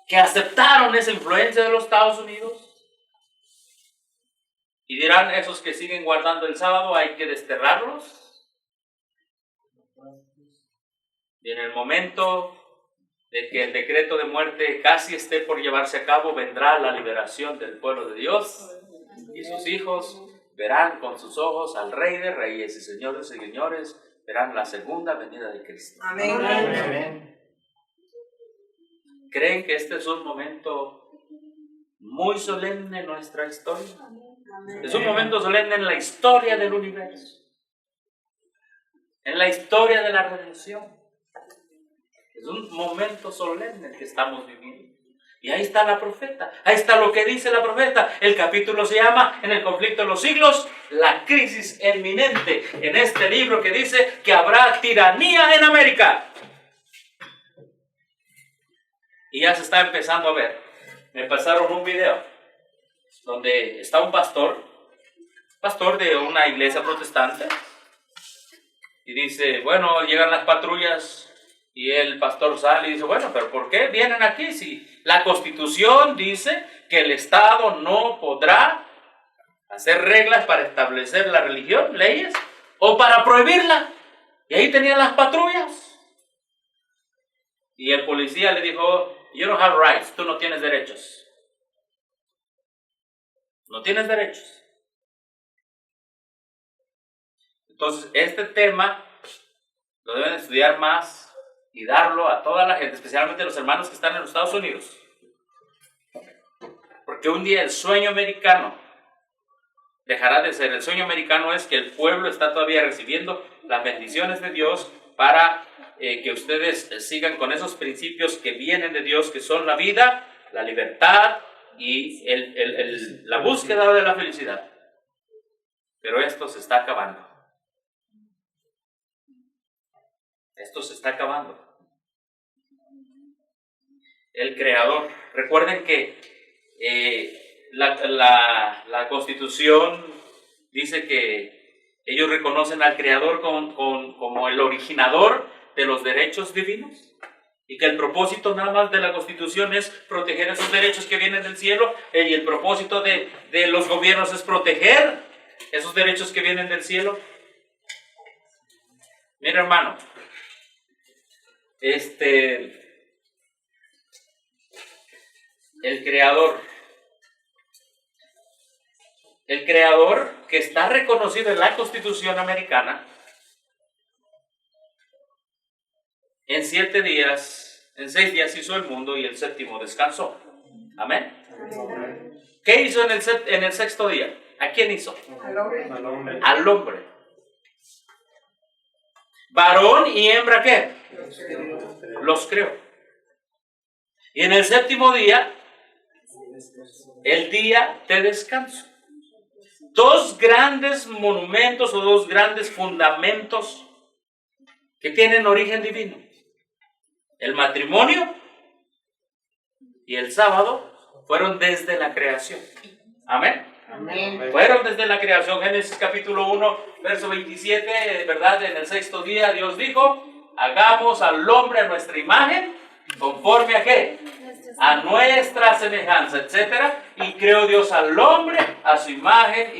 [SPEAKER 1] que aceptaron esa influencia de los Estados Unidos. Y dirán, esos que siguen guardando el sábado hay que desterrarlos. Y en el momento de que el decreto de muerte casi esté por llevarse a cabo, vendrá la liberación del pueblo de Dios, y sus hijos verán con sus ojos al Rey de Reyes y Señores de Señores, verán la segunda venida de Cristo.
[SPEAKER 6] Amén.
[SPEAKER 5] Amén.
[SPEAKER 1] ¿Creen que este es un momento muy solemne en nuestra historia? Es un momento solemne en la historia del universo, en la historia de la redención. Es un momento solemne el que estamos viviendo. Y ahí está la profeta, ahí está lo que dice la profeta. El capítulo se llama, en el conflicto de los siglos, la crisis inminente. En este libro que dice que habrá tiranía en América. Y ya se está empezando a ver. Me pasaron un video donde está un pastor de una iglesia protestante, y dice, bueno, llegan las patrullas, y el pastor sale y dice, bueno, pero ¿por qué vienen aquí si la Constitución dice que el Estado no podrá hacer reglas para establecer la religión, leyes, o para prohibirla? Y ahí tenían las patrullas. Y el policía le dijo, you don't have rights, tú no tienes derechos. No tienes derechos. Entonces, este tema lo deben estudiar más y darlo a toda la gente, especialmente los hermanos que están en los Estados Unidos. Porque un día el sueño americano dejará de ser. El sueño americano es que el pueblo está todavía recibiendo las bendiciones de Dios para que ustedes sigan con esos principios que vienen de Dios, que son la vida, la libertad y la búsqueda de la felicidad. Pero esto se está acabando. Esto se está acabando. El Creador. Recuerden que la Constitución dice que ellos reconocen al Creador como el originador de los derechos divinos, y que el propósito nada más de la Constitución es proteger esos derechos que vienen del cielo, y el propósito de los gobiernos es proteger esos derechos que vienen del cielo. Mira, hermano, el creador que está reconocido en la Constitución americana, en 6 días hizo el mundo y el séptimo descansó. Amén. ¿Qué hizo en el 6º día? ¿A quién hizo? Al hombre. Varón y hembra, ¿qué? Los creó. Y en el 7º día, el día de descanso. 2 grandes monumentos o 2 grandes fundamentos que tienen origen divino. El matrimonio y el sábado fueron desde la creación. Amén.
[SPEAKER 6] Amén.
[SPEAKER 1] Fueron desde la creación. Génesis capítulo 1, verso 27, ¿verdad? En el 6º día Dios dijo, hagamos al hombre a nuestra imagen, conforme a ¿qué? A nuestra semejanza, etcétera. Y creó Dios al hombre a su imagen,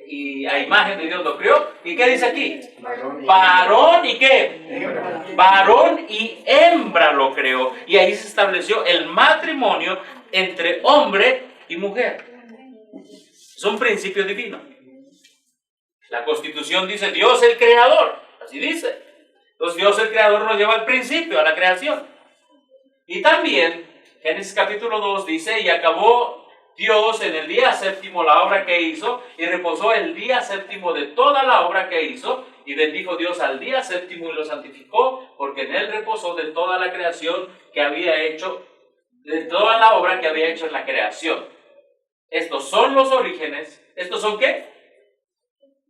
[SPEAKER 1] y a imagen de Dios lo creó. ¿Y qué dice aquí? Varón y ¿qué? Varón y hembra lo creó. Y ahí se estableció el matrimonio entre hombre y mujer. Es un principio divino. La Constitución dice Dios el creador. Así dice. Entonces Dios el Creador nos lleva al principio, a la creación. Y también Génesis capítulo 2 dice, y acabó Dios en el día séptimo la obra que hizo, y reposó el día séptimo de toda la obra que hizo, y bendijo Dios al día séptimo y lo santificó, porque en él reposó de toda la creación que había hecho, de toda la obra que había hecho en la creación. Estos son los orígenes. ¿Estos son qué?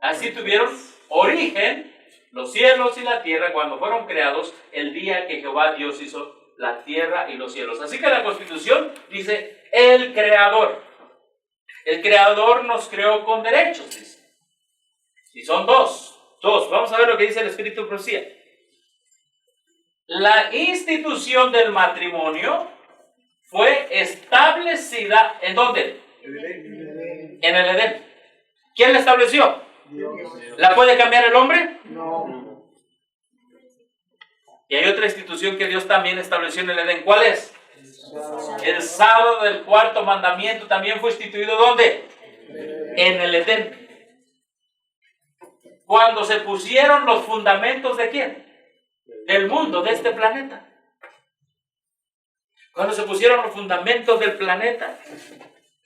[SPEAKER 1] Así tuvieron origen los cielos y la tierra cuando fueron creados el día que Jehová Dios hizo la tierra y los cielos. Así que la Constitución dice el Creador. El Creador nos creó con derechos, dice. Y son dos. Vamos a ver lo que dice el Espíritu de Profecía. La institución del matrimonio fue establecida ¿en dónde? En el Edén. ¿Quién la estableció? ¿La puede cambiar el hombre?
[SPEAKER 6] No.
[SPEAKER 1] Y hay otra institución que Dios también estableció en el Edén. ¿Cuál es? El sábado del cuarto mandamiento también fue instituido ¿dónde? En el Edén. Cuando se pusieron los fundamentos ¿de quién? Del mundo, de este planeta. Cuando se pusieron los fundamentos del planeta,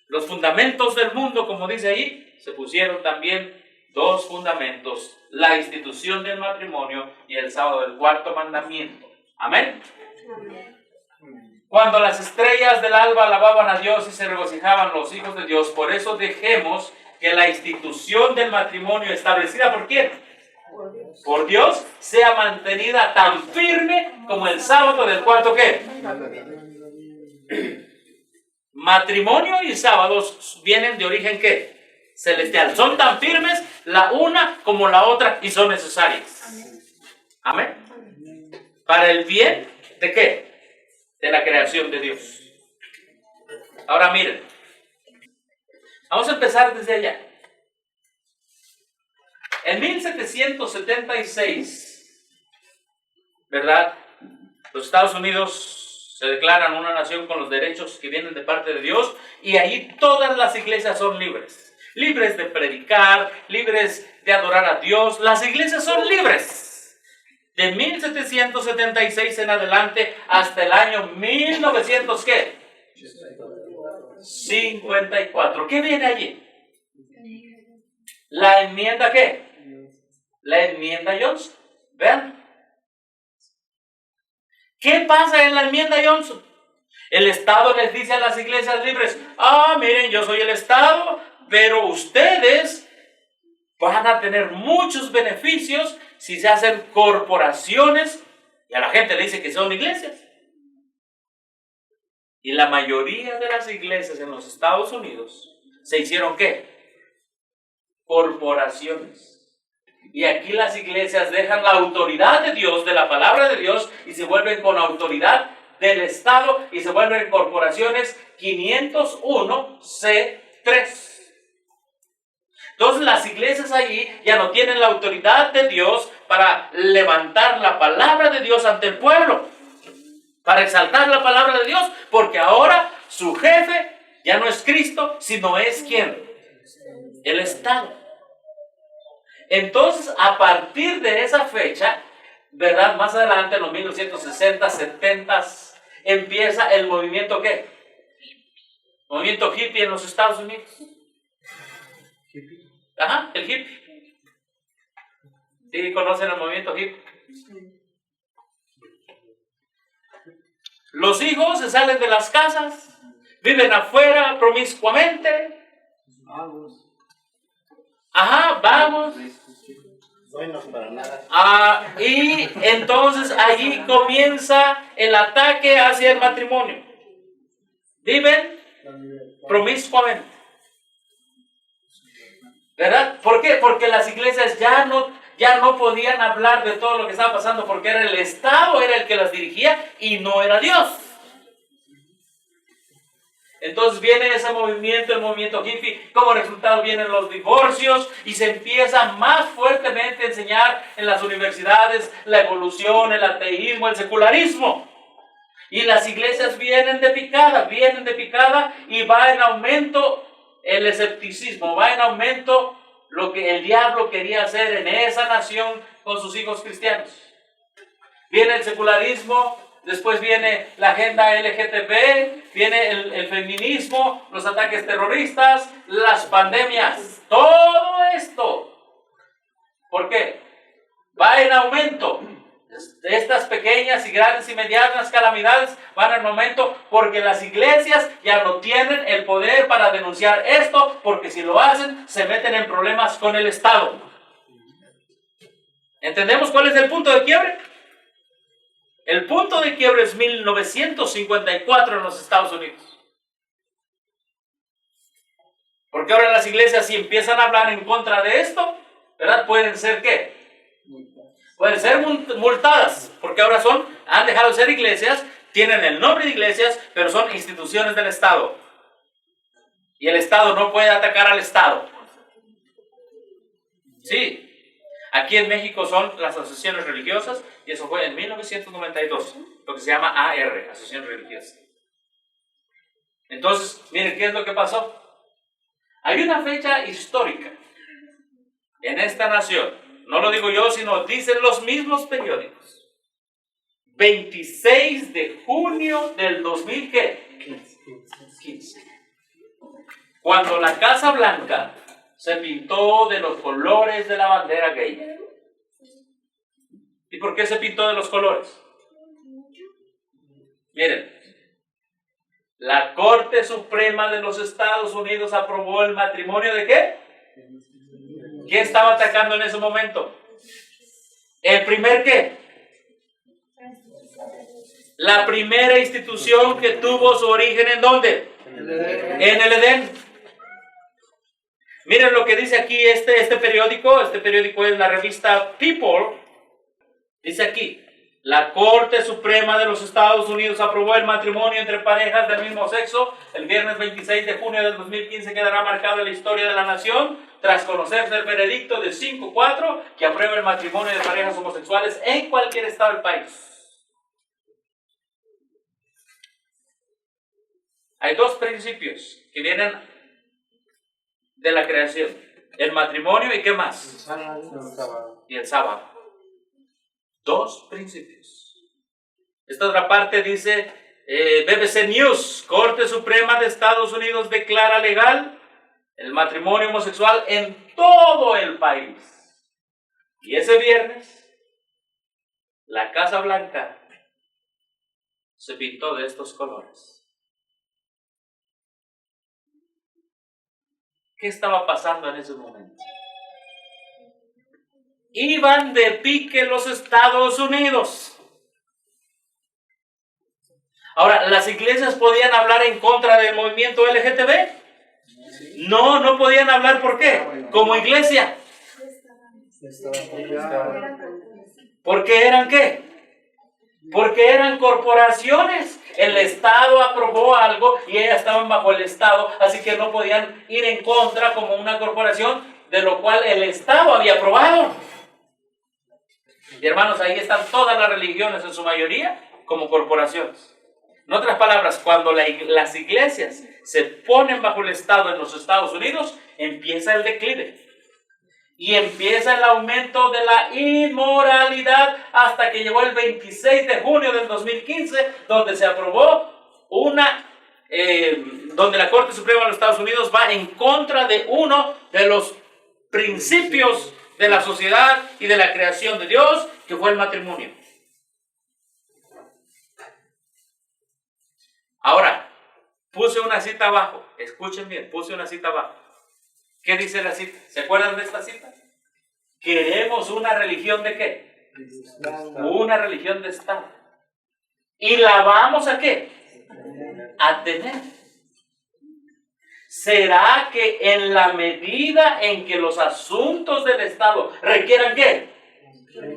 [SPEAKER 1] los fundamentos del mundo, como dice ahí, se pusieron también dos fundamentos, la institución del matrimonio y el sábado del cuarto mandamiento. Amén. Cuando las estrellas del alba alababan a Dios y se regocijaban los hijos de Dios, por eso dejemos que la institución del matrimonio establecida ¿por quién? Por Dios sea mantenida tan firme como el sábado del cuarto ¿qué? Matrimonio y sábados vienen de origen ¿qué? Celestial. Son tan firmes la una como la otra y son necesarias. Amén. Para el bien ¿de qué? De la creación de Dios. Ahora miren. Vamos a empezar desde allá. En 1776, ¿verdad? Los Estados Unidos se declaran una nación con los derechos que vienen de parte de Dios y ahí todas las iglesias son libres. Libres de predicar, libres de adorar a Dios. Las iglesias son libres. De 1776 en adelante hasta el año 1900, ¿qué? 54. ¿Qué viene allí? La enmienda ¿qué? La enmienda Johnson. Vean. ¿Qué pasa en la enmienda Johnson? El Estado les dice a las iglesias libres, miren, yo soy el Estado, pero ustedes van a tener muchos beneficios si se hacen corporaciones, y a la gente le dice que son iglesias. Y la mayoría de las iglesias en los Estados Unidos se hicieron ¿qué? Corporaciones. Y aquí las iglesias dejan la autoridad de Dios, de la palabra de Dios, y se vuelven con autoridad del Estado y se vuelven corporaciones 501C3. Entonces las iglesias allí ya no tienen la autoridad de Dios para levantar la palabra de Dios ante el pueblo, para exaltar la palabra de Dios, porque ahora su jefe ya no es Cristo, sino es ¿quién? El Estado. Entonces, a partir de esa fecha, ¿verdad? Más adelante, en los 1960, 70, empieza el movimiento ¿qué? Movimiento hippie en los Estados Unidos. Ajá, el hippie. ¿Sí conocen el movimiento hippie? Los hijos se salen de las casas, viven afuera promiscuamente. Ajá, vamos.
[SPEAKER 5] Buenos para nada.
[SPEAKER 1] Y entonces allí comienza el ataque hacia el matrimonio. Viven promiscuamente. ¿Verdad? ¿Por qué? Porque las iglesias ya no podían hablar de todo lo que estaba pasando porque era el Estado, era el que las dirigía y no era Dios. Entonces viene ese movimiento, el movimiento hippie, como resultado vienen los divorcios y se empieza más fuertemente a enseñar en las universidades la evolución, el ateísmo, el secularismo. Y las iglesias vienen de picada y va en aumento el escepticismo, va en aumento lo que el diablo quería hacer en esa nación con sus hijos cristianos. Viene el secularismo, después viene la agenda LGTB, viene el feminismo, los ataques terroristas, las pandemias, todo esto. ¿Por qué? Va en aumento. Estas pequeñas y grandes y medianas calamidades van en aumento porque las iglesias ya no tienen el poder para denunciar esto, porque si lo hacen se meten en problemas con el Estado. ¿Entendemos cuál es el punto de quiebre? El punto de quiebre es 1954 en los Estados Unidos. Porque ahora las iglesias, si empiezan a hablar en contra de esto, ¿verdad? Pueden ser ¿qué? Pueden ser multadas, porque ahora han dejado de ser iglesias, tienen el nombre de iglesias, pero son instituciones del Estado. Y el Estado no puede atacar al Estado. Sí. Aquí en México son las asociaciones religiosas, y eso fue en 1992, lo que se llama AR, Asociación Religiosa. Entonces, miren, ¿qué es lo que pasó? Hay una fecha histórica en esta nación. No lo digo yo, sino dicen los mismos periódicos. 26 de junio del 2015. Cuando la Casa Blanca se pintó de los colores de la bandera gay. ¿Y por qué se pintó de los colores? Miren, la Corte Suprema de los Estados Unidos aprobó el matrimonio ¿de qué? ¿Quién estaba atacando en ese momento? ¿El primer qué? La primera institución que tuvo su origen ¿en dónde? En el Edén. Miren lo que dice aquí este periódico. Este periódico es la revista People. Dice aquí: la Corte Suprema de los Estados Unidos aprobó el matrimonio entre parejas del mismo sexo. El viernes 26 de junio del 2015 quedará marcado en la historia de la nación tras conocerse el veredicto de 5-4 que aprueba el matrimonio de parejas homosexuales en cualquier estado del país. Hay dos principios que vienen de la creación: el matrimonio y ¿qué más? Y el sábado. Dos principios. Esta otra parte dice BBC News: Corte Suprema de Estados Unidos declara legal el matrimonio homosexual en todo el país. Y ese viernes la Casa Blanca se pintó de estos colores. ¿Qué estaba pasando en ese momento? Iban de pique los Estados Unidos. Ahora, ¿las iglesias podían hablar en contra del movimiento LGTB? No, no podían hablar. ¿Por qué? Como iglesia. ¿Porque eran qué? Porque eran corporaciones. El Estado aprobó algo y ellas estaban bajo el Estado, así que no podían ir en contra como una corporación de lo cual el Estado había aprobado. Y hermanos, ahí están todas las religiones en su mayoría como corporaciones. En otras palabras, cuando las iglesias se ponen bajo el Estado en los Estados Unidos, empieza el declive. Y empieza el aumento de la inmoralidad hasta que llegó el 26 de junio del 2015, donde se aprobó donde la Corte Suprema de los Estados Unidos va en contra de uno de los principios de la sociedad y de la creación de Dios, que fue el matrimonio. Ahora, puse una cita abajo. Escuchen bien, puse una cita abajo. ¿Qué dice la cita? ¿Se acuerdan de esta cita? Queremos una religión ¿de qué? Una religión de Estado. ¿Y la vamos a qué? A tener. ¿Será que en la medida en que los asuntos del Estado requieran qué?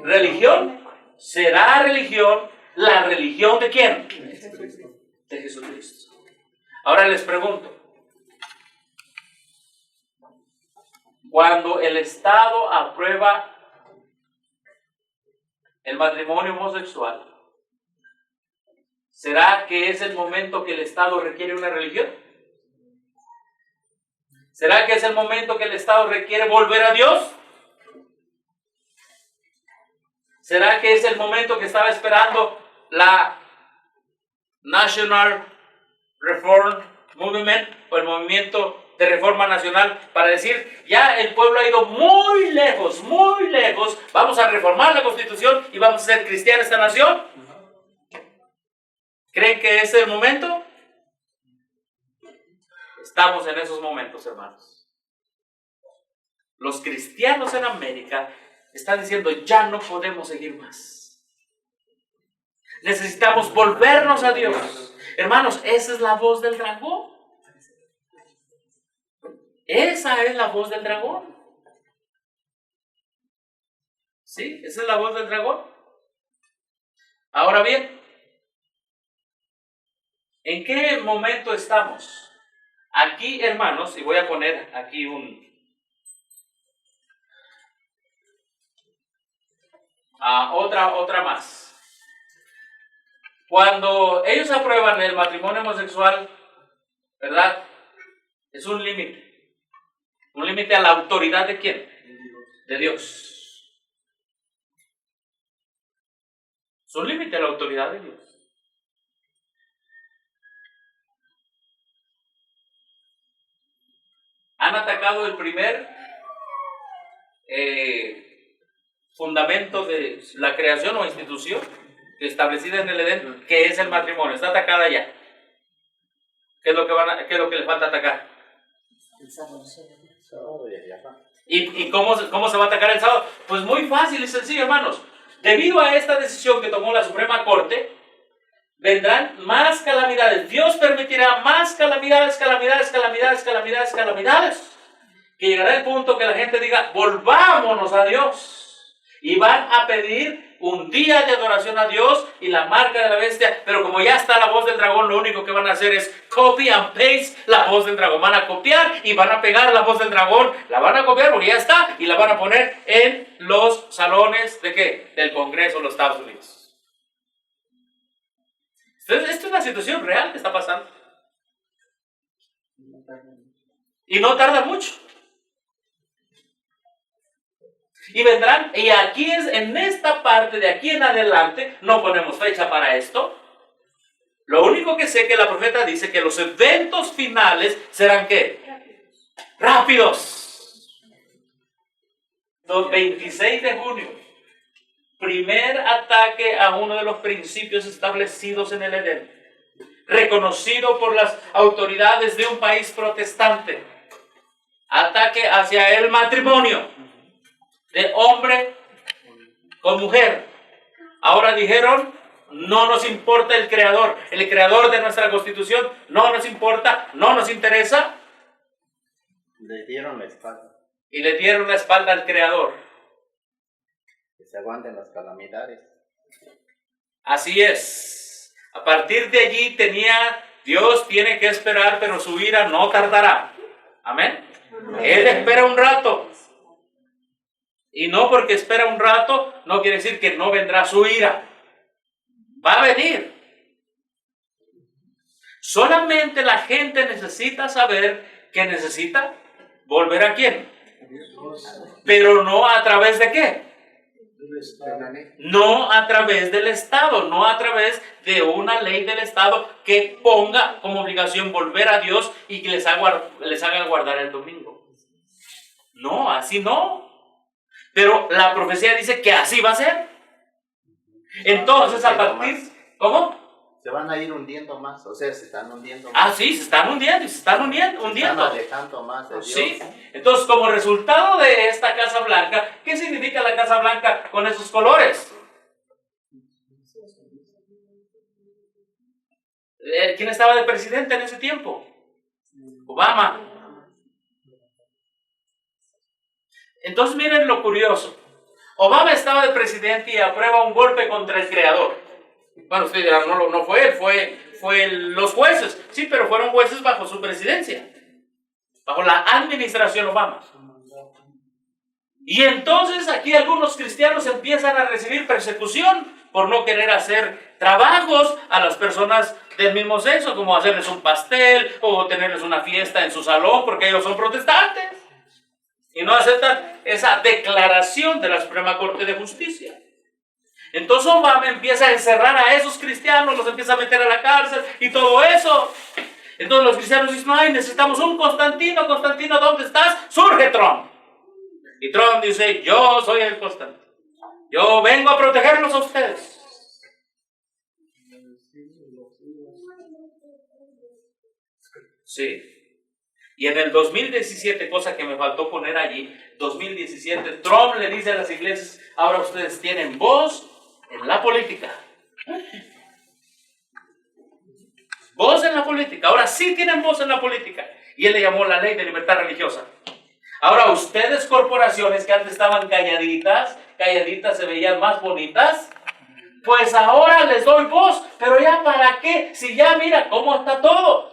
[SPEAKER 1] Religión. ¿Será religión la religión de quién? De Jesucristo. Ahora les pregunto, cuando el Estado aprueba el matrimonio homosexual, ¿será que es el momento que el Estado requiere una religión? ¿Será que es el momento que el Estado requiere volver a Dios? ¿Será que es el momento que estaba esperando la National Reform Movement o el movimiento de reforma nacional para decir, ya el pueblo ha ido muy lejos, vamos a reformar la Constitución y vamos a ser cristiana esta nación? ¿Creen que ese es el momento? Estamos en esos momentos, hermanos. Los cristianos en América están diciendo, ya no podemos seguir más. Necesitamos volvernos a Dios. Hermanos, esa es la voz del dragón. Esa es la voz del dragón. ¿Sí? Esa es la voz del dragón. Ahora bien, ¿en qué momento estamos? Aquí, hermanos, y voy a poner aquí otra más. Cuando ellos aprueban el matrimonio homosexual, ¿verdad? Es un límite. Un límite a la autoridad ¿de quién? De Dios. Es un límite a la autoridad de Dios. Han atacado el primer fundamento de la creación o institución establecida en el Edén, que es el matrimonio. Está atacada ya. ¿Qué es lo que le falta atacar?
[SPEAKER 3] El sábado.
[SPEAKER 1] ¿Y cómo se va a atacar el sábado? Pues muy fácil y sencillo, hermanos. Debido a esta decisión que tomó la Suprema Corte, vendrán más calamidades. Dios permitirá más calamidades. Que llegará el punto que la gente diga, volvámonos a Dios. Y van a pedir un día de adoración a Dios y la marca de la bestia. Pero como ya está la voz del dragón, lo único que van a hacer es copy and paste la voz del dragón. Van a copiar y van a pegar la voz del dragón. La van a copiar porque ya está y la van a poner en los salones ¿de qué? Del Congreso de los Estados Unidos. Entonces, esto es una situación real que está pasando. Y no tarda mucho. Y vendrán, y aquí es, en esta parte de aquí en adelante, no ponemos fecha para esto. Lo único que sé que la profeta dice que los eventos finales serán ¿qué? Rápidos. 26 de junio. Primer ataque a uno de los principios establecidos en el Edén. Reconocido por las autoridades de un país protestante. Ataque hacia el matrimonio. De hombre con mujer. Ahora dijeron, no nos importa el creador de nuestra Constitución, no nos importa, no nos interesa.
[SPEAKER 5] Le dieron la espalda.
[SPEAKER 1] Y le dieron la espalda al creador.
[SPEAKER 5] Que se aguanten las calamidades.
[SPEAKER 1] Así es. A partir de allí Dios tiene que esperar, pero su ira no tardará. Amén. Él espera un rato. Y no porque espera un rato, no quiere decir que no vendrá su ira. Va a venir. Solamente la gente necesita saber que necesita volver ¿a quién? Pero no a través de qué. No a través del Estado, no a través de una ley del Estado que ponga como obligación volver a Dios y que les haga guardar el domingo. No, así no. Pero la profecía dice que así va a ser. Entonces, a partir... ¿Cómo?
[SPEAKER 5] Se van a ir hundiendo más, o sea, se están hundiendo más.
[SPEAKER 1] Ah, sí, se están hundiendo y se están hundiendo.
[SPEAKER 5] Se están alejando más de Dios.
[SPEAKER 1] Sí. Entonces, como resultado de esta Casa Blanca, ¿qué significa la Casa Blanca con esos colores? ¿Quién estaba de presidente en ese tiempo? Obama. Entonces miren lo curioso. Obama estaba de presidente y aprueba un golpe contra el creador. Bueno, ustedes dirán, no fue él, fue los jueces. Sí, pero fueron jueces bajo su presidencia. Bajo la administración Obama. Y entonces aquí algunos cristianos empiezan a recibir persecución por no querer hacer trabajos a las personas del mismo sexo, como hacerles un pastel o tenerles una fiesta en su salón porque ellos son protestantes. Y no aceptan esa declaración de la Suprema Corte de Justicia. Entonces Obama empieza a encerrar a esos cristianos, los empieza a meter a la cárcel y todo eso. Entonces los cristianos dicen, ay, necesitamos un Constantino. Constantino, ¿dónde estás? Surge Trump. Y Trump dice, yo soy el Constantino. Yo vengo a protegerlos a ustedes. Sí. Y en el 2017, cosa que me faltó poner allí, 2017, Trump le dice a las iglesias, ahora ustedes tienen voz en la política. Voz en la política. Ahora sí tienen voz en la política. Y él le llamó la ley de libertad religiosa. Ahora ustedes, corporaciones que antes estaban calladitas, se veían más bonitas, pues ahora les doy voz. Pero ya para qué, si ya mira cómo está todo.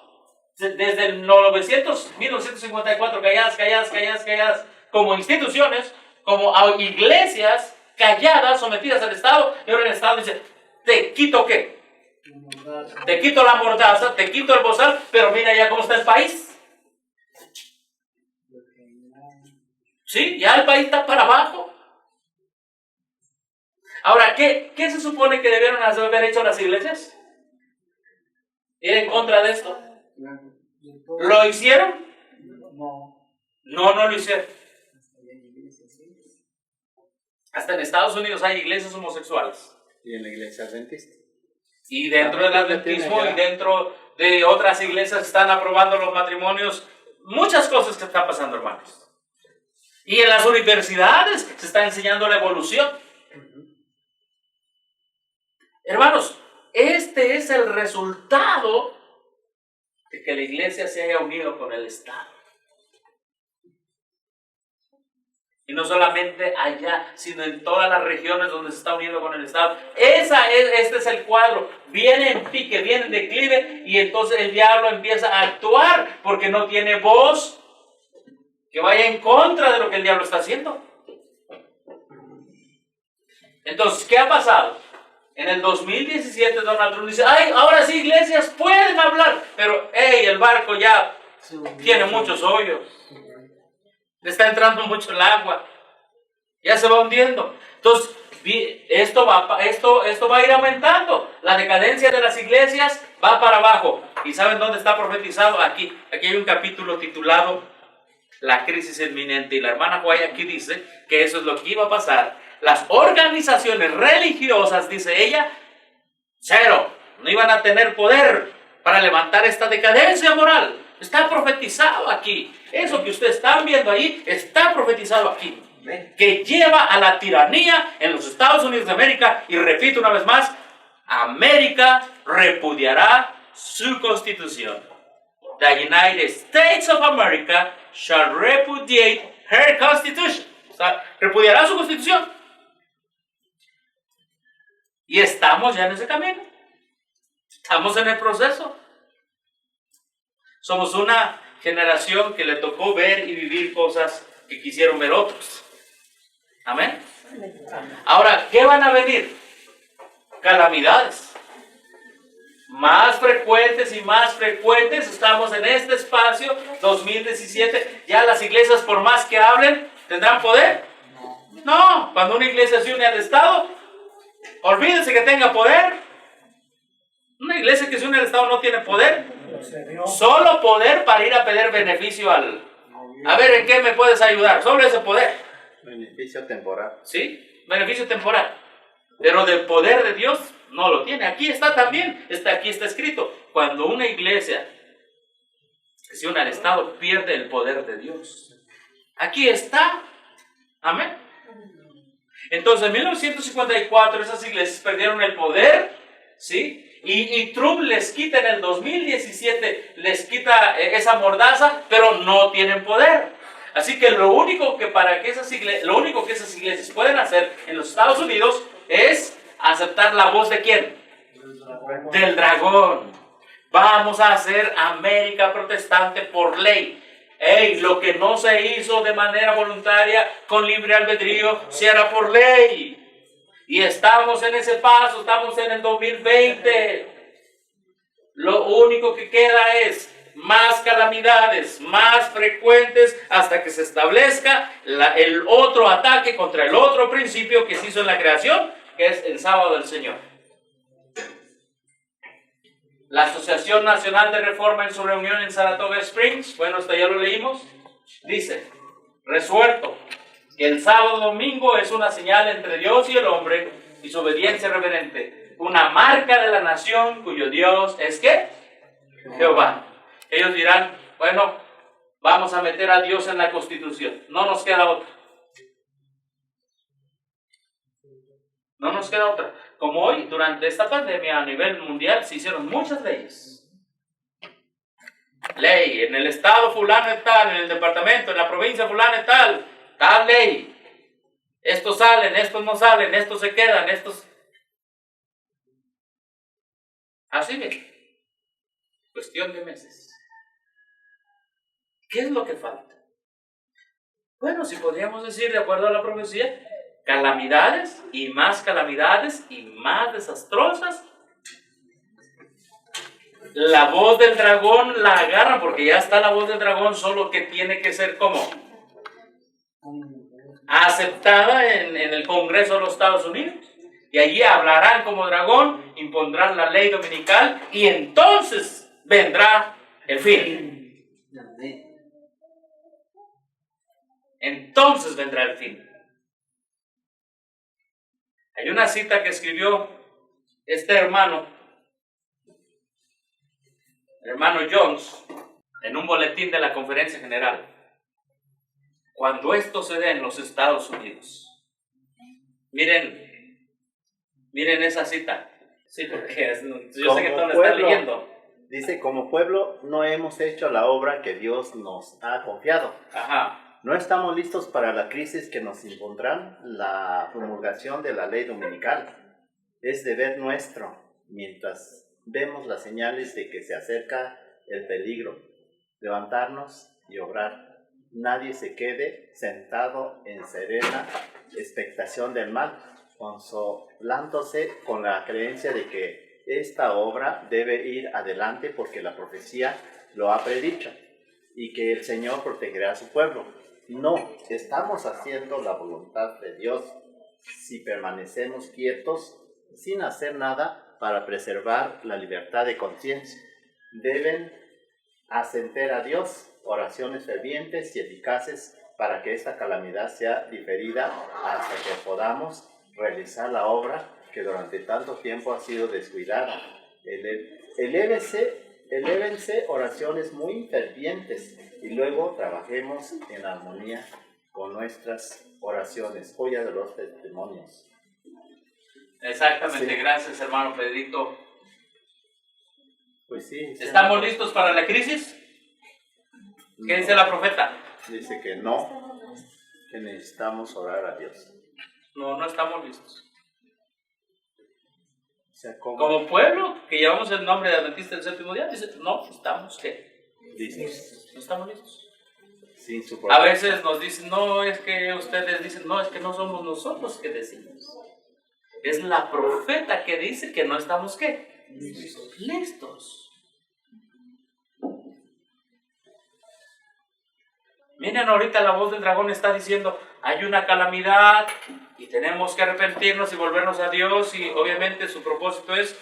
[SPEAKER 1] Desde el 1954, calladas, como instituciones, como iglesias calladas, sometidas al Estado, y ahora el Estado dice, ¿te quito qué? Te quito la mordaza, te quito el bozal, pero mira ya cómo está el país. Sí, ya el país está para abajo. Ahora, ¿qué se supone que debieron haber hecho las iglesias? ¿Ir en contra de esto? ¿Lo hicieron? No lo hicieron. Hasta en Estados Unidos hay iglesias homosexuales.
[SPEAKER 5] Y en la iglesia adventista.
[SPEAKER 1] Y dentro del adventismo y dentro de otras iglesias están aprobando los matrimonios. Muchas cosas que están pasando, hermanos. Y en las universidades se está enseñando la evolución. Hermanos, este es el resultado de que la iglesia se haya unido con el Estado. Y no solamente allá, sino en todas las regiones donde se está uniendo con el Estado. Este es el cuadro. Viene en pique, viene en declive, y entonces el diablo empieza a actuar porque no tiene voz que vaya en contra de lo que el diablo está haciendo. Entonces, ¿qué ha pasado? En el 2017 Donald Trump dice, ay, ahora sí iglesias pueden hablar, pero hey, el barco ya tiene muchos hoyos. Le está entrando mucho el agua. Ya se va hundiendo. Entonces, esto va a ir aumentando. La decadencia de las iglesias va para abajo. ¿Y saben dónde está profetizado? Aquí hay un capítulo titulado La crisis inminente. Y la hermana Guay aquí dice que eso es lo que iba a pasar. Las organizaciones religiosas, dice ella, cero. No iban a tener poder para levantar esta decadencia moral. Está profetizado aquí. Eso que ustedes están viendo ahí está profetizado aquí. Que lleva a la tiranía en los Estados Unidos de América. Y repito una vez más, América repudiará su constitución. The United States of America shall repudiate her constitution. O sea, repudiará su constitución. Y estamos ya en ese camino. Estamos en el proceso. Somos una generación que le tocó ver y vivir cosas que quisieron ver otros. Amén. Ahora, ¿qué van a venir? Calamidades. Más frecuentes y más frecuentes. Estamos en este espacio, 2017. Ya las iglesias, por más que hablen, ¿tendrán poder? No. Cuando una iglesia se une al Estado, olvídense que tenga poder. Una iglesia que se une al Estado no tiene poder. Solo poder para ir a pedir beneficio al... A ver, ¿en qué me puedes ayudar? Solo ese poder.
[SPEAKER 5] Beneficio temporal.
[SPEAKER 1] Sí, beneficio temporal. Pero del poder de Dios no lo tiene. Aquí está también. Aquí está escrito. Cuando una iglesia se une al Estado, pierde el poder de Dios. Aquí está. Amén. Entonces, en 1954 esas iglesias perdieron el poder, ¿sí? Y Trump les quita en el 2017, les quita esa mordaza, pero no tienen poder. Así que lo único que esas iglesias pueden hacer en los Estados Unidos es aceptar la voz de ¿quién? Del dragón. Vamos a hacer América protestante por ley. Lo que no se hizo de manera voluntaria con libre albedrío se hará por ley. Y estamos en ese paso, estamos en el 2020. Lo único que queda es más calamidades, más frecuentes, hasta que se establezca el otro ataque contra el otro principio que se hizo en la creación, que es el sábado del Señor. La Asociación Nacional de Reforma en su reunión en Saratoga Springs, bueno, esto ya lo leímos, dice, resuelto que el sábado domingo es una señal entre Dios y el hombre y su obediencia reverente, una marca de la nación cuyo Dios es ¿qué? Jehová. Ellos dirán, bueno, vamos a meter a Dios en la Constitución, no nos queda otra. No nos queda otra. Como hoy, durante esta pandemia a nivel mundial, se hicieron muchas leyes. Ley, en el estado fulano y tal, en el departamento, en la provincia fulano y tal, tal ley. Estos salen, estos no salen, estos se quedan, estos... Así ve. Cuestión de meses. ¿Qué es lo que falta? Bueno, si podríamos decir, de acuerdo a la profecía, calamidades y más desastrosas. La voz del dragón la agarran porque ya está la voz del dragón, solo que tiene que ser como aceptada en el Congreso de los Estados Unidos. Y allí hablarán como dragón, impondrán la ley dominical y entonces vendrá el fin. Entonces vendrá el fin. Hay una cita que escribió este hermano Jones, en un boletín de la Conferencia General. Cuando esto se dé en los Estados Unidos, miren esa cita. Sí, porque yo sé que todos la están leyendo.
[SPEAKER 5] Dice, como pueblo no hemos hecho la obra que Dios nos ha confiado.
[SPEAKER 1] Ajá.
[SPEAKER 5] No estamos listos para la crisis que nos impondrán la promulgación de la ley dominical. Es deber nuestro, mientras vemos las señales de que se acerca el peligro, levantarnos y obrar. Nadie se quede sentado en serena expectación del mal, consolándose con la creencia de que esta obra debe ir adelante porque la profecía lo ha predicho y que el Señor protegerá a su pueblo. No, estamos haciendo la voluntad de Dios si permanecemos quietos sin hacer nada para preservar la libertad de conciencia. Deben asenter a Dios oraciones fervientes y eficaces para que esta calamidad sea diferida hasta que podamos realizar la obra que durante tanto tiempo ha sido descuidada. Elévense oraciones muy fervientes y luego trabajemos en armonía con nuestras oraciones, joya de los testimonios.
[SPEAKER 1] Exactamente,
[SPEAKER 5] Sí.
[SPEAKER 1] Gracias hermano Pedrito.
[SPEAKER 5] Pues sí.
[SPEAKER 1] ¿Estamos listos para la crisis? ¿Qué dice la profeta?
[SPEAKER 5] Dice que no, que necesitamos orar a Dios.
[SPEAKER 1] No estamos listos.
[SPEAKER 5] O sea, ¿cómo?
[SPEAKER 1] Como pueblo que llevamos el nombre de Adventista del Séptimo Día, dice, no estamos, ¿qué?
[SPEAKER 5] Dice,
[SPEAKER 1] No estamos listos.
[SPEAKER 5] sin su
[SPEAKER 1] A veces nos dicen, no, es que ustedes dicen, no, es que no somos nosotros que decimos. Es la profeta que dice que no estamos, ¿qué? Listos. Miren, ahorita la voz del dragón está diciendo, hay una calamidad y tenemos que arrepentirnos y volvernos a Dios, y obviamente su propósito es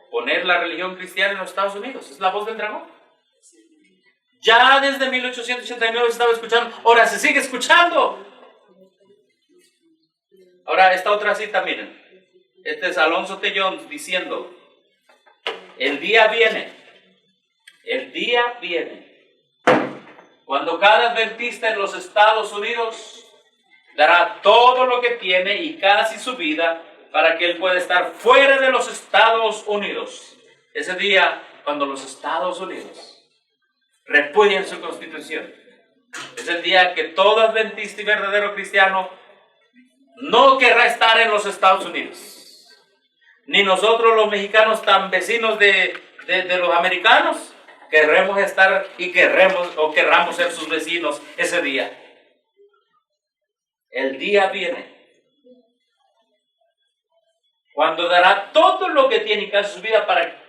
[SPEAKER 1] poner la religión cristiana en los Estados Unidos. Es la voz del dragón. Ya desde 1889 se estaba escuchando, ahora se sigue escuchando. Ahora esta otra cita, miren, este es Alonso Tellón diciendo, el día viene, cuando cada adventista en los Estados Unidos dará todo lo que tiene y casi su vida para que él pueda estar fuera de los Estados Unidos. Ese día, cuando los Estados Unidos repudien su constitución, es el día que todo adventista y verdadero cristiano no querrá estar en los Estados Unidos. Ni nosotros los mexicanos, tan vecinos de los americanos, querremos estar y querramos ser sus vecinos ese día. El día viene cuando dará todo lo que tiene y casi su vida para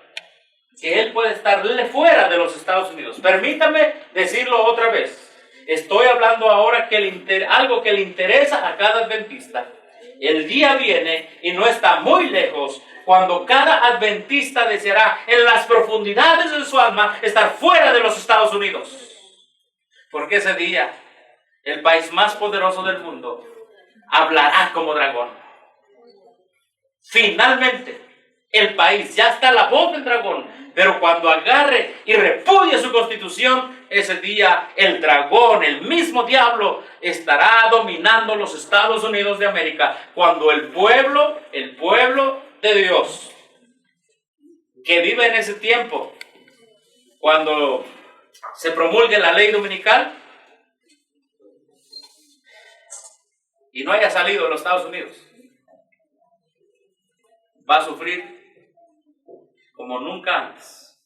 [SPEAKER 1] que él pueda estar fuera de los Estados Unidos. Permítame decirlo otra vez. Estoy hablando ahora algo que le interesa a cada adventista El día viene y no está muy lejos cuando cada adventista deseará en las profundidades de su alma estar fuera de los Estados Unidos. Porque ese día el país más poderoso del mundo hablará como dragón. Finalmente, el país, ya está la voz del dragón, pero cuando agarre y repudie su constitución, ese día el dragón, el mismo diablo, estará dominando los Estados Unidos de América. Cuando el pueblo de Dios, que vive en ese tiempo, cuando se promulgue la ley dominical y no haya salido de los Estados Unidos, va a sufrir como nunca antes.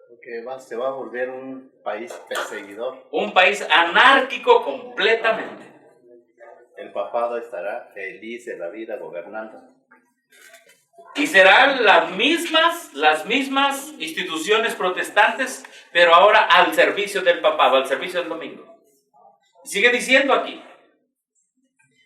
[SPEAKER 5] Porque se va a volver un país perseguidor.
[SPEAKER 1] Un país anárquico completamente.
[SPEAKER 5] El papado estará feliz de la vida gobernando.
[SPEAKER 1] Y serán las mismas instituciones protestantes, pero ahora al servicio del papado, al servicio del domingo. Sigue diciendo aquí: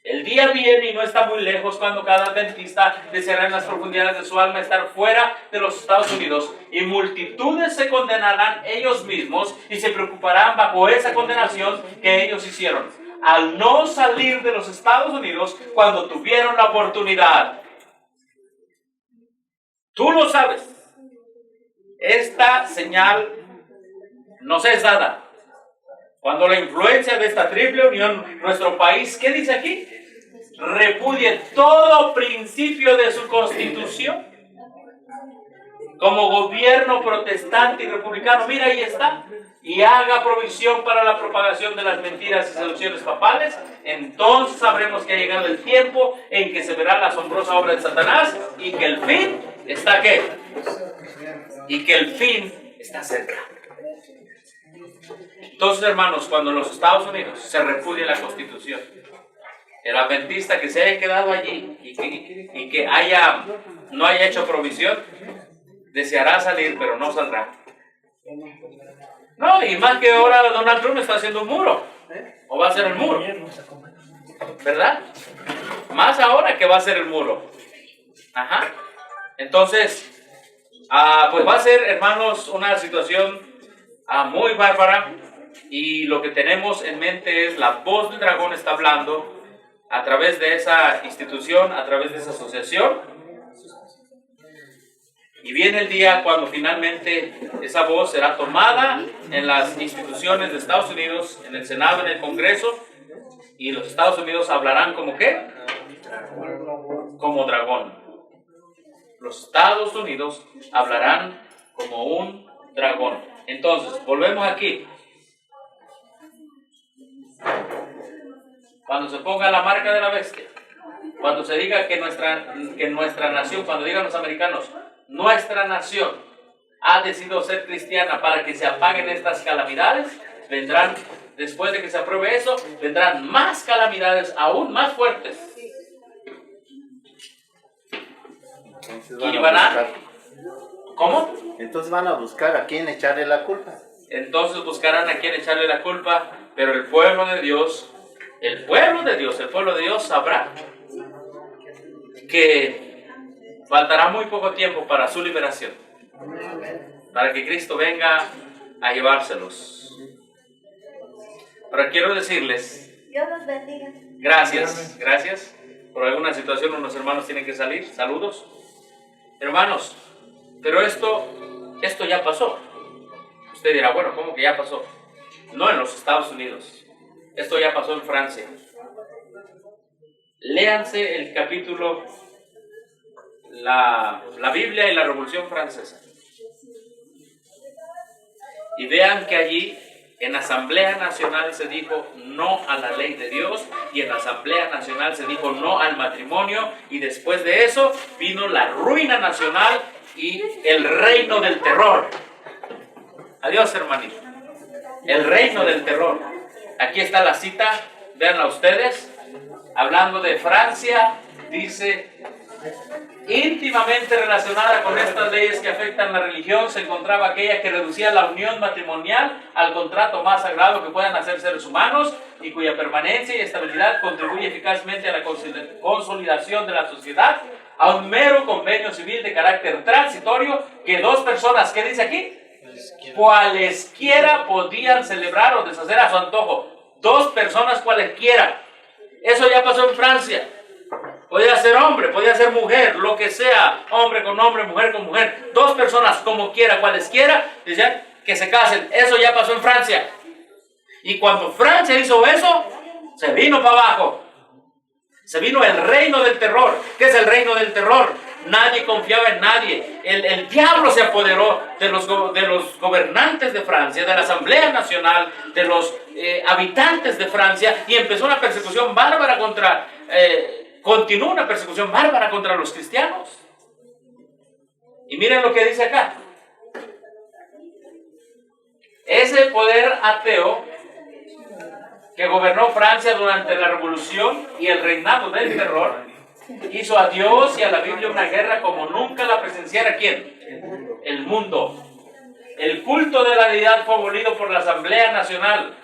[SPEAKER 1] el día viene y no está muy lejos cuando cada adventista deseará en las profundidades de su alma estar fuera de los Estados Unidos, y multitudes se condenarán ellos mismos y se preocuparán bajo esa condenación que ellos hicieron al no salir de los Estados Unidos cuando tuvieron la oportunidad. Tú lo sabes. Esta señal nos es dada cuando la influencia de esta triple unión, nuestro país, ¿qué dice aquí? Repudie todo principio de su constitución como gobierno protestante y republicano. Mira, ahí está. Y haga provisión para la propagación de las mentiras y seducciones papales. Entonces sabremos que ha llegado el tiempo en que se verá la asombrosa obra de Satanás y que el fin está ¿qué? Y que el fin está cerca. Entonces, hermanos, cuando en los Estados Unidos se repudie la Constitución, el adventista que se haya quedado allí y que no haya hecho provisión, deseará salir, pero no saldrá. No, y más que ahora Donald Trump está haciendo un muro, o va a hacer el muro, ¿verdad? Más ahora que va a hacer el muro. Ajá. Entonces, pues va a ser, hermanos, una situación muy bárbara, y lo que tenemos en mente es la voz del dragón está hablando a través de esa institución, a través de esa asociación, y viene el día cuando finalmente esa voz será tomada en las instituciones de Estados Unidos, en el Senado, en el Congreso, y los Estados Unidos hablarán como ¿qué? Como dragón. Los Estados Unidos hablarán como un dragón. Entonces, volvemos aquí. Cuando se ponga la marca de la bestia, cuando se diga que nuestra nación, cuando digan los americanos, nuestra nación ha decidido ser cristiana para que se apaguen estas calamidades, vendrán, después de que se apruebe eso, vendrán más calamidades aún más fuertes.
[SPEAKER 5] Entonces
[SPEAKER 1] Y van a... ¿Cómo?
[SPEAKER 5] Entonces van a buscar a quién echarle la culpa.
[SPEAKER 1] Entonces buscarán a quién echarle la culpa, pero el pueblo de Dios sabrá que faltará muy poco tiempo para su liberación, para que Cristo venga a llevárselos. Ahora quiero decirles,
[SPEAKER 4] Dios los bendiga.
[SPEAKER 1] gracias. Por alguna situación unos hermanos tienen que salir. Saludos. Hermanos, pero esto ya pasó. Usted dirá, bueno, ¿cómo que ya pasó? No en los Estados Unidos. Esto ya pasó en Francia. Léanse el capítulo, la Biblia y la Revolución Francesa. Y vean que allí en Asamblea Nacional se dijo no a la ley de Dios, y en Asamblea Nacional se dijo no al matrimonio, y después de eso vino la ruina nacional y el reino del terror. Adiós, hermanito. El reino del terror. Aquí está la cita, véanla ustedes. Hablando de Francia, dice Íntimamente relacionada con estas leyes que afectan la religión se encontraba aquella que reducía la unión matrimonial al contrato más sagrado que puedan hacer seres humanos y cuya permanencia y estabilidad contribuye eficazmente a la consolidación de la sociedad, a un mero convenio civil de carácter transitorio que dos personas, ¿qué dice aquí? Cualesquiera podían celebrar o deshacer a su antojo. Dos personas cualesquiera. Eso ya pasó en Francia. Podía ser hombre, podía ser mujer, lo que sea, hombre con hombre, mujer con mujer. Dos personas como quiera, cualesquiera, decían que se casen. Eso ya pasó en Francia. Y cuando Francia hizo eso, se vino para abajo. Se vino el reino del terror. ¿Qué es el reino del terror? Nadie confiaba en nadie. El diablo se apoderó de los gobernantes de Francia, de la Asamblea Nacional, de los habitantes de Francia, y empezó una persecución bárbara continúa una persecución bárbara contra los cristianos. Y miren lo que dice acá. Ese poder ateo que gobernó Francia durante la revolución y el reinado del terror hizo a Dios y a la Biblia una guerra como nunca la presenciara ¿quién? El mundo. El culto de la deidad fue abolido por la Asamblea Nacional.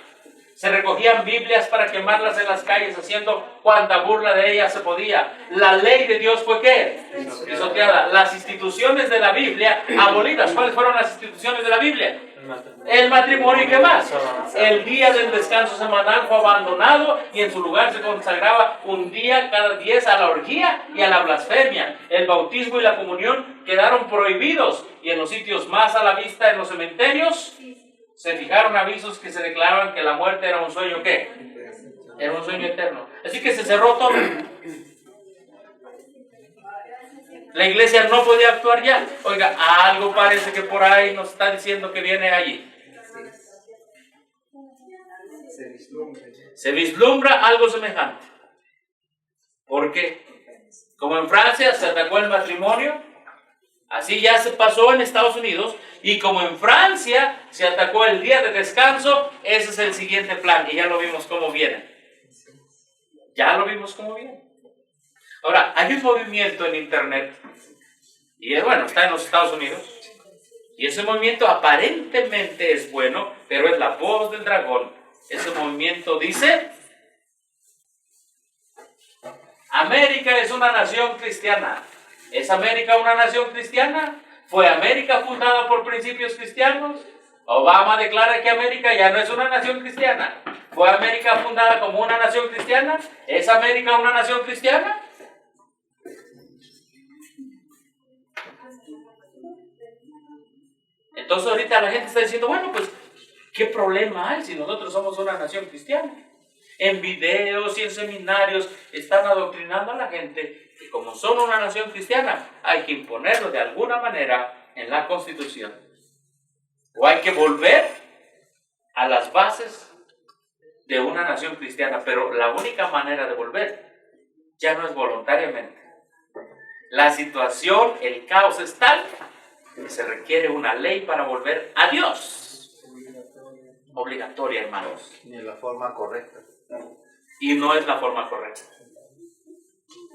[SPEAKER 1] Se recogían Biblias para quemarlas en las calles, haciendo cuanta burla de ellas se podía. La ley de Dios fue ¿qué? Pisoteada. Las instituciones de la Biblia abolidas. ¿Cuáles fueron las instituciones de la Biblia? El matrimonio, ¿y qué más? El día del descanso semanal fue abandonado y en su lugar se consagraba un día cada 10 a la orgía y a la blasfemia. El bautismo y la comunión quedaron prohibidos y en los sitios más a la vista, en los cementerios, se fijaron avisos que se declaraban que la muerte era un sueño, ¿qué? Era un sueño eterno. Así que se cerró todo. La iglesia no podía actuar ya. Oiga, algo parece que por ahí nos está diciendo que viene allí. Se vislumbra algo semejante. ¿Por qué? Como en Francia se atacó el matrimonio, así ya se pasó en Estados Unidos. Y como en Francia se atacó el día de descanso, ese es el siguiente plan. Y ya lo vimos cómo viene. Ya lo vimos cómo viene. Ahora, hay un movimiento en internet, y bueno, está en los Estados Unidos, y ese movimiento aparentemente es bueno, pero es la voz del dragón. Ese movimiento dice: América es una nación cristiana. ¿Es América una nación cristiana? ¿Fue América fundada por principios cristianos? Obama declara que América ya no es una nación cristiana. ¿Fue América fundada como una nación cristiana? ¿Es América una nación cristiana? Entonces ahorita la gente está diciendo, bueno, pues, ¿qué problema hay si nosotros somos una nación cristiana? En videos y en seminarios están adoctrinando a la gente que como son una nación cristiana, hay que imponerlo de alguna manera en la Constitución. O hay que volver a las bases de una nación cristiana, pero la única manera de volver ya no es voluntariamente. La situación, el caos es tal que se requiere una ley para volver a Dios. Obligatoria, hermanos.
[SPEAKER 5] Ni la forma correcta.
[SPEAKER 1] Y no es la forma correcta.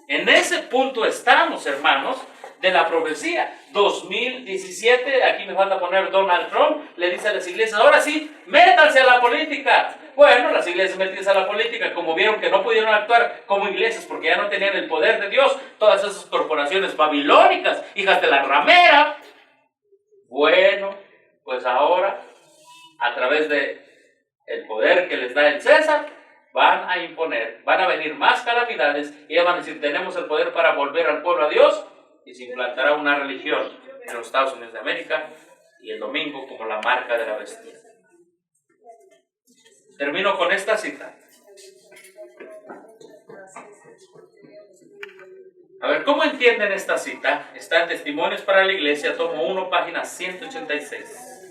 [SPEAKER 1] En ese punto estamos, hermanos, de la profecía. 2017, aquí me falta poner Donald Trump, le dice a las iglesias, ahora sí, métanse a la política. Bueno, las iglesias metidas a la política, como vieron que no pudieron actuar como iglesias porque ya no tenían el poder de Dios, todas esas corporaciones babilónicas, hijas de la ramera. Bueno, pues ahora, a través de el poder que les da el César, van a imponer, van a venir más calamidades y ellos van a decir, tenemos el poder para volver al pueblo a Dios, y se implantará una religión en los Estados Unidos de América y el domingo como la marca de la bestia. Termino con esta cita. A ver, ¿cómo entienden esta cita? Está en Testimonios para la Iglesia, tomo 1, página 186.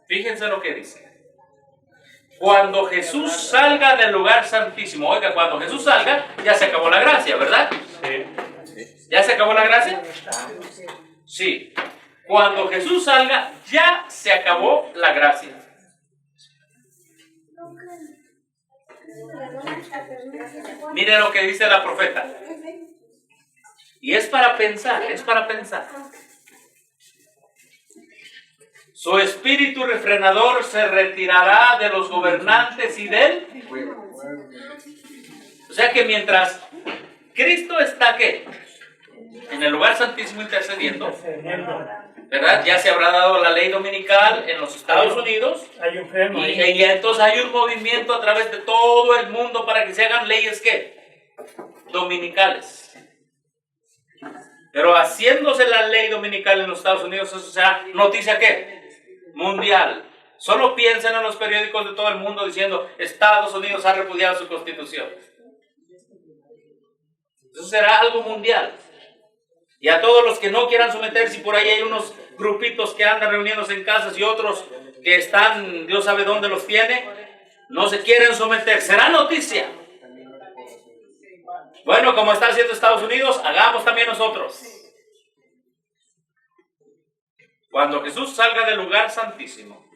[SPEAKER 1] Fíjense lo que dice. Cuando Jesús salga del lugar santísimo, oiga, cuando Jesús salga, ya se acabó la gracia, ¿verdad?
[SPEAKER 2] Sí.
[SPEAKER 1] ¿Ya se acabó la gracia? Sí. Cuando Jesús salga, ya se acabó la gracia. Mire lo que dice la profeta. Y es para pensar, es para pensar. Su espíritu refrenador se retirará de los gobernantes y del... O sea que mientras Cristo está, ¿qué? En el lugar santísimo intercediendo, ¿verdad? Ya se habrá dado la ley dominical en los Estados Unidos.
[SPEAKER 2] Hay un freno ahí.
[SPEAKER 1] Y entonces hay un movimiento a través de todo el mundo para que se hagan leyes, ¿qué? Dominicales. Pero haciéndose la ley dominical en los Estados Unidos, eso será noticia, ¿qué? Mundial. Solo piensen en los periódicos de todo el mundo diciendo Estados Unidos ha repudiado su constitución. Eso será algo mundial. Y a todos los que no quieran someterse, y por ahí hay unos grupitos que andan reuniéndose en casas y otros que están, Dios sabe dónde los tiene, no se quieren someter. Será noticia. Bueno, como está haciendo Estados Unidos, hagamos también nosotros. Cuando Jesús salga del lugar santísimo,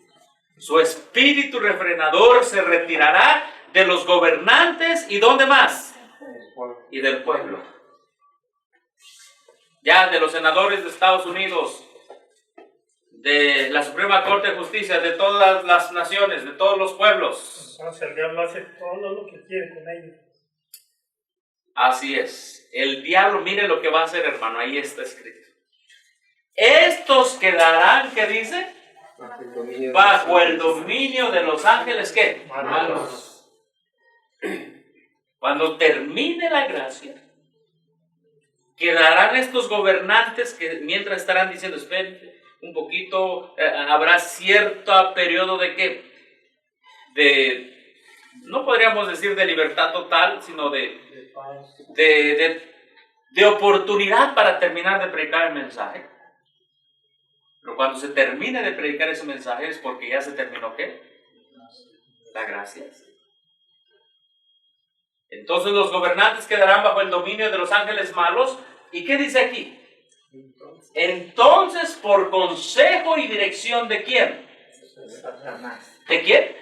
[SPEAKER 1] su espíritu refrenador se retirará de los gobernantes y ¿dónde más? Y del pueblo. Ya de los senadores de Estados Unidos, de la Suprema Corte de Justicia, de todas las naciones, de todos los pueblos.
[SPEAKER 2] Entonces el diablo hace todo lo que quiere con ellos.
[SPEAKER 1] Así es. El diablo, mire lo que va a hacer, hermano, ahí está escrito. Estos quedarán, ¿qué dice? Bajo el dominio de los ángeles, ¿qué? Malos. Cuando termine la gracia, quedarán estos gobernantes que mientras estarán diciendo, esperen un poquito, habrá cierto periodo de ¿qué? No podríamos decir de libertad total, sino de oportunidad para terminar de predicar el mensaje. Pero cuando se termine de predicar ese mensaje es porque ya se terminó, ¿qué? La gracia. Entonces los gobernantes quedarán bajo el dominio de los ángeles malos. ¿Y qué dice aquí? Entonces, por consejo y dirección ¿de quién? ¿De quién?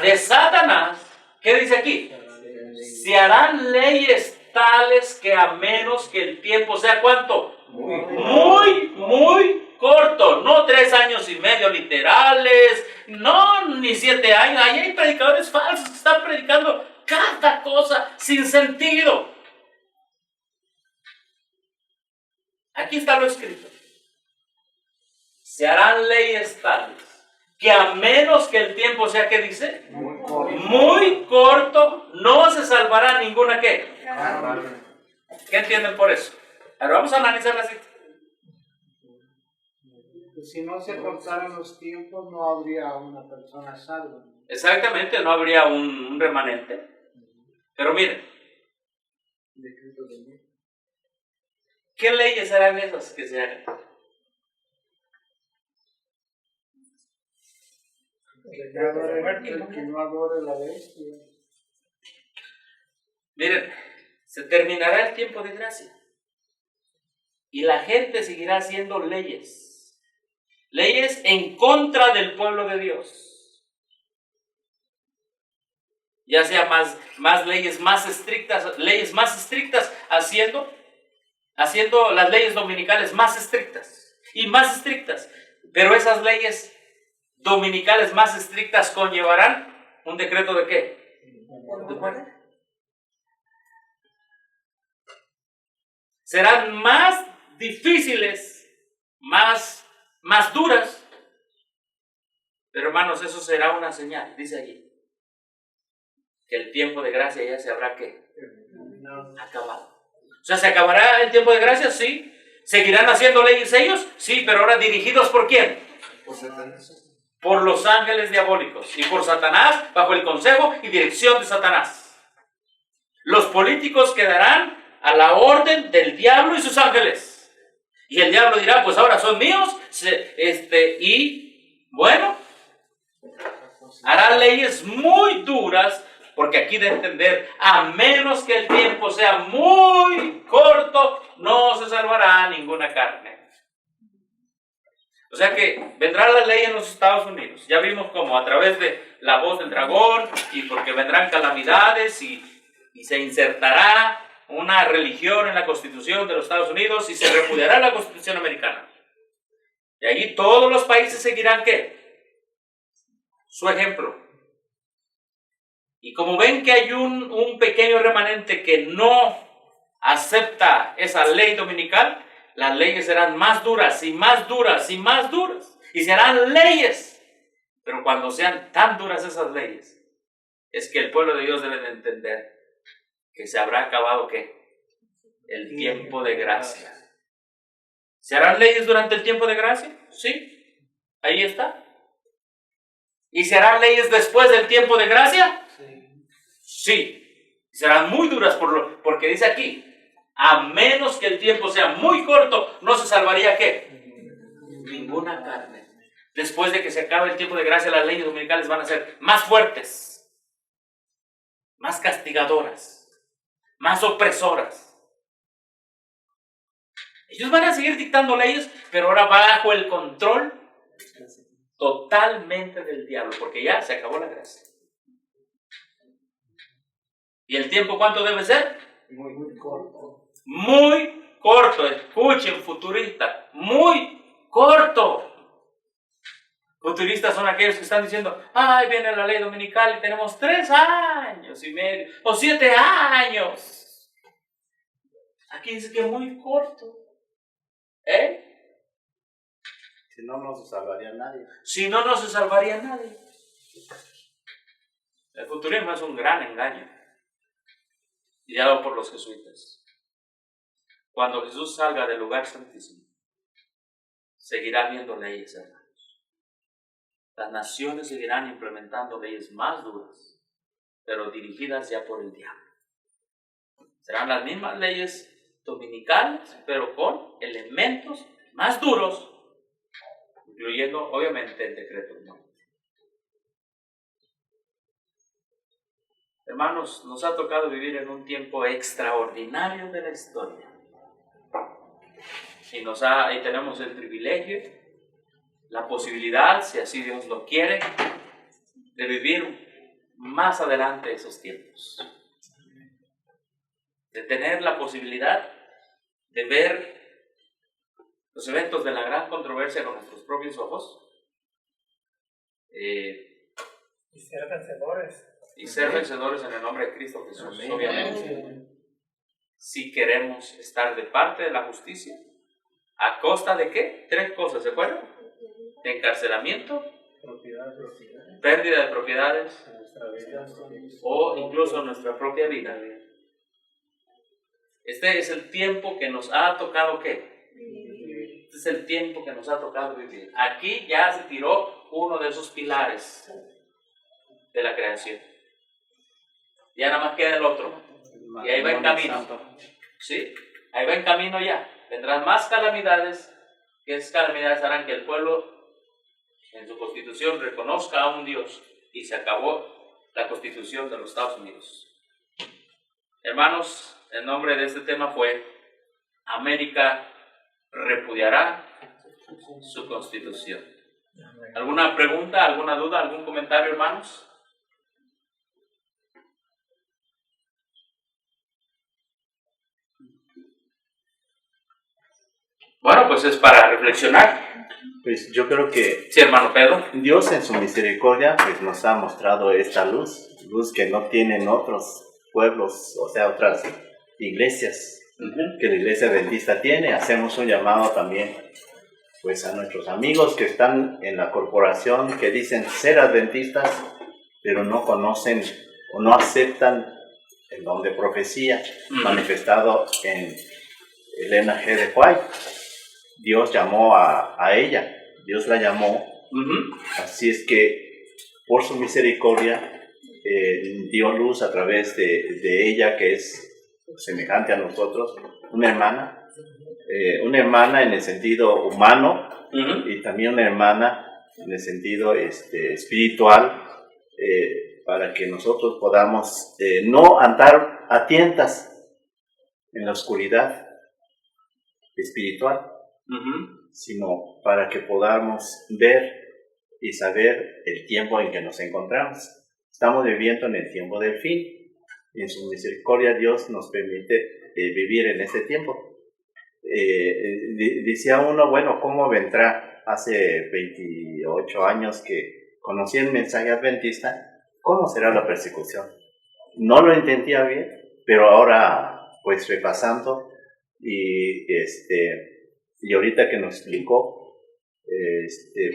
[SPEAKER 1] De Satanás. ¿Qué dice aquí? Se harán leyes tales que a menos que el tiempo sea ¿cuánto? Muy corto. No 3 años y medio literales. No, ni 7 años. Ahí hay predicadores falsos que están predicando cada cosa sin sentido. Aquí está lo escrito. Se harán leyes tales que a menos que el tiempo sea, ¿qué dice? Muy corto, no se salvará ninguna ¿qué? ¿Qué entienden por eso? Ahora vamos a analizar la cita.
[SPEAKER 7] Si no se cortaran los tiempos, no habría una persona salva.
[SPEAKER 1] Exactamente, no habría un remanente. Pero miren, ¿qué leyes serán esas que se hagan?
[SPEAKER 7] Que no adore la bestia.
[SPEAKER 1] Miren, se terminará el tiempo de gracia y la gente seguirá haciendo leyes en contra del pueblo de Dios, ya sea más leyes más estrictas, haciendo las leyes dominicales más estrictas y más estrictas, pero esas leyes dominicales más estrictas conllevarán un decreto de ¿qué? De muerte. Serán más difíciles, más duras, pero hermanos, eso será una señal, dice allí, que el tiempo de gracia ya se habrá ¿qué? Acabado. O sea, ¿se acabará el tiempo de gracia? Sí. ¿Seguirán haciendo leyes ellos? Sí, pero ahora dirigidos ¿por quién?
[SPEAKER 3] Por Satanás.
[SPEAKER 1] Por los ángeles diabólicos y por Satanás, bajo el consejo y dirección de Satanás. Los políticos quedarán a la orden del diablo y sus ángeles. Y el diablo dirá, pues ahora son míos, y bueno, hará leyes muy duras, porque aquí de entender, a menos que el tiempo sea muy corto, no se salvará ninguna carne. O sea que vendrá la ley en los Estados Unidos. Ya vimos como a través de la voz del dragón, y porque vendrán calamidades y se insertará una religión en la Constitución de los Estados Unidos y se repudiará la Constitución americana. Y allí todos los países seguirán ¿qué? Su ejemplo. Y como ven que hay un pequeño remanente que no acepta esa ley dominical, las leyes serán más duras y más duras y más duras. Y serán leyes. Pero cuando sean tan duras esas leyes, es que el pueblo de Dios debe de entender que se habrá acabado ¿qué? El tiempo de gracia. ¿Se harán leyes durante el tiempo de gracia? Sí, ahí está. ¿Y se harán leyes después del tiempo de gracia? Sí. Serán muy duras porque dice aquí, a menos que el tiempo sea muy corto, no se salvaría ¿qué? Ninguna carne. Después de que se acabe el tiempo de gracia, las leyes dominicales van a ser más fuertes, más castigadoras, más opresoras. Ellos van a seguir dictando leyes, pero ahora bajo el control totalmente del diablo, porque ya se acabó la gracia. ¿Y el tiempo cuánto debe ser?
[SPEAKER 7] Muy corto.
[SPEAKER 1] Muy corto, escuchen futurista, muy corto. Futuristas son aquellos que están diciendo, ay, viene la ley dominical y tenemos 3 años y medio, o 7 años. Aquí dice que muy corto.
[SPEAKER 5] Si no, no se salvaría nadie.
[SPEAKER 1] Si no, no se salvaría nadie. El futurismo es un gran engaño, ideado por los jesuitas. Cuando Jesús salga del lugar santísimo, seguirá habiendo leyes, hermanos. Las naciones seguirán implementando leyes más duras, pero dirigidas ya por el diablo. Serán las mismas leyes dominicales, pero con elementos más duros, incluyendo obviamente el decreto de muerte. Hermanos, nos ha tocado vivir en un tiempo extraordinario de la historia. Y tenemos el privilegio, la posibilidad, si así Dios lo quiere, de vivir más adelante esos tiempos. De tener la posibilidad de ver los eventos de la gran controversia con nuestros propios ojos.
[SPEAKER 2] Y ser vencedores.
[SPEAKER 1] Y ser vencedores en el nombre de Cristo Jesús, obviamente. Si queremos estar de parte de la justicia, ¿a costa de qué? 3 cosas, ¿se acuerdan? De encarcelamiento, pérdida de propiedades o incluso nuestra propia vida. Este es el tiempo que nos ha tocado ¿qué? Este es el tiempo que nos ha tocado vivir. Aquí ya se tiró uno de esos pilares de la creación. Ya nada más queda el otro. Y ahí va en camino. ¿Sí? Ahí va en camino ya. Vendrán más calamidades, que esas calamidades harán que el pueblo en su constitución reconozca a un Dios y se acabó la constitución de los Estados Unidos. Hermanos, el nombre de este tema fue América repudiará su constitución. ¿Alguna pregunta, alguna duda, algún comentario, hermanos? Bueno, pues es para reflexionar.
[SPEAKER 5] Pues yo creo que
[SPEAKER 1] Sí, hermano Pedro.
[SPEAKER 5] Dios en su misericordia pues nos ha mostrado esta luz que no tienen otros pueblos, o sea, otras iglesias que la iglesia adventista tiene. Hacemos un llamado también pues a nuestros amigos que están en la corporación, que dicen ser adventistas, pero no conocen o no aceptan el don de profecía manifestado en Elena G. de White. Dios llamó a ella, Dios la llamó, así es que por su misericordia dio luz a través de ella, que es semejante a nosotros, una hermana en el sentido humano y también una hermana en el sentido espiritual, para que nosotros podamos no andar a tientas en la oscuridad espiritual, sino para que podamos ver y saber el tiempo en que nos encontramos. Estamos viviendo en el tiempo del fin. En su misericordia Dios nos permite vivir en ese tiempo. Decía uno, bueno, ¿cómo vendrá? Hace 28 años que conocí el mensaje adventista, ¿cómo será la persecución? No lo entendía bien, pero ahora, pues repasando, y ahorita que nos explicó,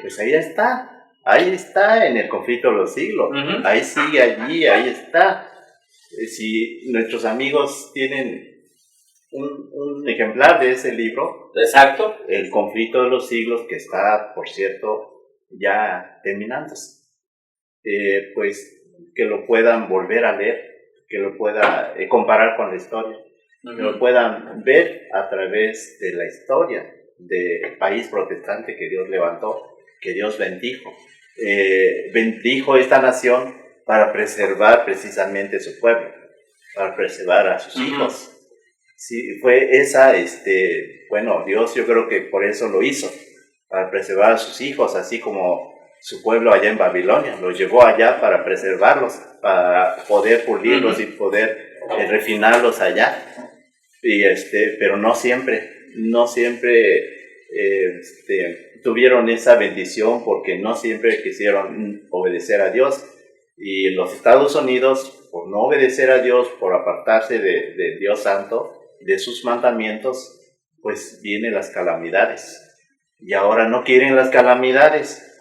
[SPEAKER 5] pues ahí está en el conflicto de los siglos, ahí sigue allí, ahí está. Si nuestros amigos tienen un ejemplar de ese libro,
[SPEAKER 1] exacto,
[SPEAKER 5] El conflicto de los siglos, que está, por cierto, ya terminándose, pues que lo puedan volver a leer, que lo puedan comparar con la historia, que lo puedan ver a través de la historia del país protestante que Dios levantó, que Dios bendijo. Bendijo esta nación para preservar precisamente su pueblo, para preservar a sus hijos. Sí, fue esa, bueno, Dios yo creo que por eso lo hizo, para preservar a sus hijos, así como su pueblo allá en Babilonia, los llevó allá para preservarlos, para poder pulirlos y poder refinarlos allá. Y pero no siempre tuvieron esa bendición, porque no siempre quisieron obedecer a Dios. Y los Estados Unidos, por no obedecer a Dios, por apartarse de Dios Santo, de sus mandamientos, pues vienen las calamidades. Y ahora no quieren las calamidades,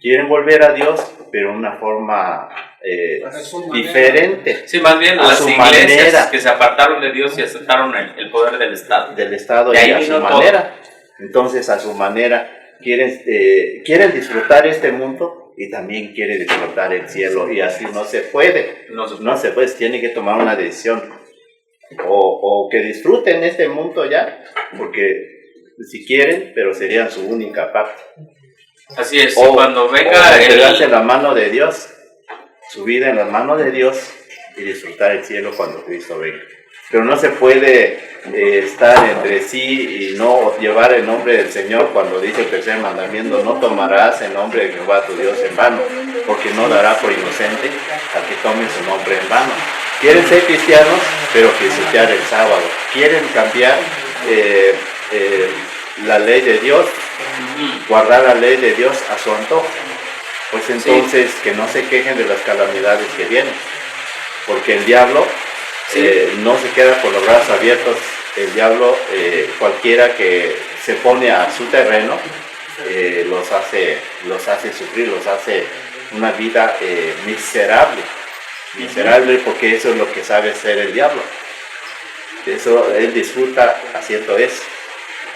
[SPEAKER 5] quieren volver a Dios, pero de una forma diferente.
[SPEAKER 1] Sí, más bien las iglesias que se apartaron de Dios y aceptaron el poder del Estado.
[SPEAKER 5] Del Estado, y a su manera. Entonces, a su manera, quieren disfrutar este mundo y también quieren disfrutar el cielo, y así no se puede. No se puede, tiene que tomar una decisión. O que disfruten este mundo ya, porque si quieren, pero serían su única parte.
[SPEAKER 1] Así es, cuando venga
[SPEAKER 5] entregarse en la mano de Dios, su vida en las manos de Dios, y disfrutar el cielo cuando Cristo venga. Pero no se puede estar entre sí y no llevar el nombre del Señor, cuando dice el tercer mandamiento: no tomarás el nombre de Jehová tu Dios en vano, porque no dará por inocente al que tome su nombre en vano. Quieren ser cristianos, pero pisotear el sábado. Quieren cambiar la ley de Dios, guardar la ley de Dios a su antojo. Pues entonces que no se quejen de las calamidades que vienen, porque el diablo no se queda con los brazos abiertos. El diablo, cualquiera que se pone a su terreno, los hace sufrir, los hace una vida miserable, porque eso es lo que sabe hacer el diablo. Eso él disfruta haciendo eso.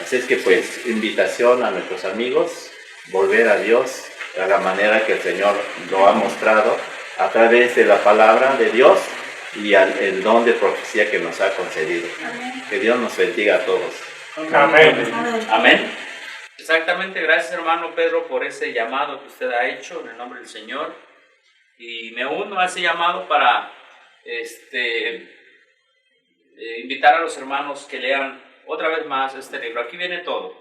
[SPEAKER 5] Así es que, pues, invitación a nuestros amigos, volver a Dios a la manera que el Señor lo ha mostrado, a través de la palabra de Dios y el don de profecía que nos ha concedido. Amén. Que Dios nos bendiga a todos.
[SPEAKER 1] Amén. Amén. Exactamente, gracias hermano Pedro por ese llamado que usted ha hecho en el nombre del Señor. Y me uno a ese llamado para invitar a los hermanos que lean otra vez más este libro. Aquí viene todo,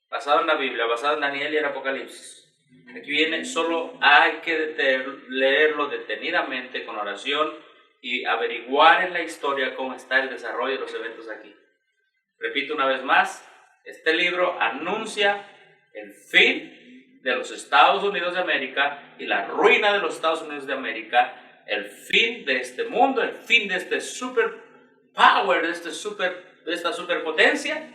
[SPEAKER 1] basado en la Biblia, basado en Daniel y en Apocalipsis. Aquí viene, solo hay que leerlo detenidamente, con oración, y averiguar en la historia cómo está el desarrollo de los eventos aquí. Repito una vez más, este libro anuncia el fin de los Estados Unidos de América y la ruina de los Estados Unidos de América, el fin de este mundo, el fin de este superpower, de esta superpotencia,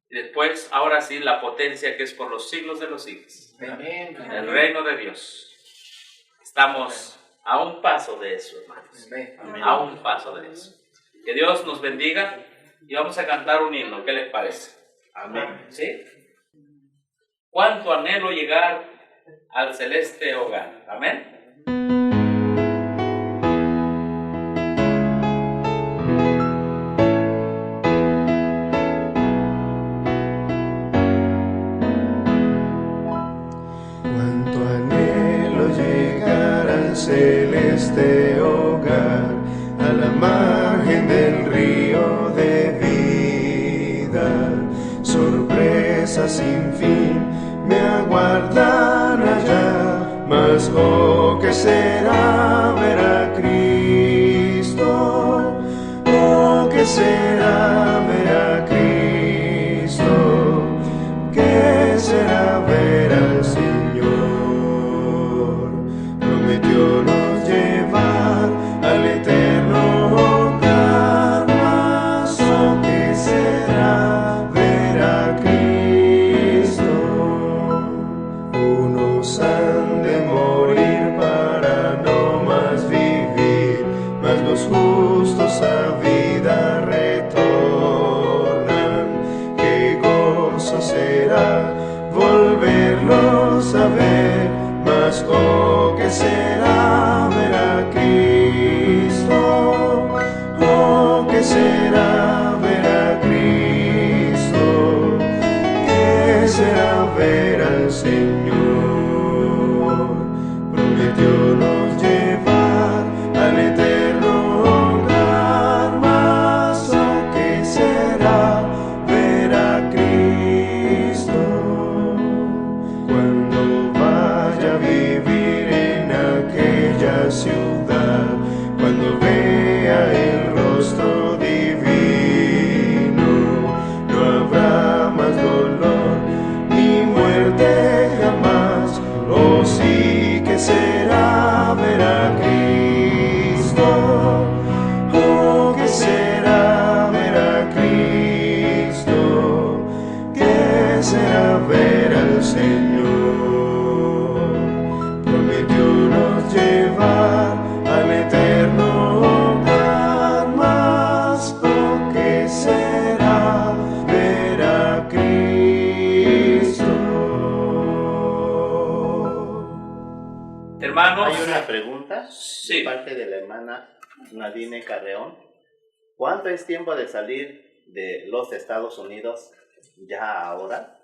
[SPEAKER 1] y después, ahora sí, la potencia que es por los siglos de los siglos.
[SPEAKER 3] Amén.
[SPEAKER 1] El reino de Dios. Estamos a un paso de eso, hermanos.
[SPEAKER 3] Amén.
[SPEAKER 1] A un paso de eso. Que Dios nos bendiga y vamos a cantar un himno. ¿Qué les parece?
[SPEAKER 5] Amén.
[SPEAKER 1] ¿Sí? Cuánto anhelo llegar al celeste hogar. Amén.
[SPEAKER 8] Celeste hogar, a la margen del río de vida, sorpresas sin fin me aguardan allá, mas oh que será ver a Cristo, oh que será ciudad, cuando vea el rostro divino, no habrá más dolor ni muerte jamás. Oh sí que será ver a Cristo, oh que será ver a Cristo, que será ver al Señor. Prometió nos llevar al eterno hogar, mas oh que será ver a Cristo.
[SPEAKER 1] Hermanos,
[SPEAKER 5] Hay una pregunta
[SPEAKER 1] sí.
[SPEAKER 5] de parte de la hermana Nadine Carreón. ¿Cuánto es tiempo de salir de los Estados Unidos ya ahora?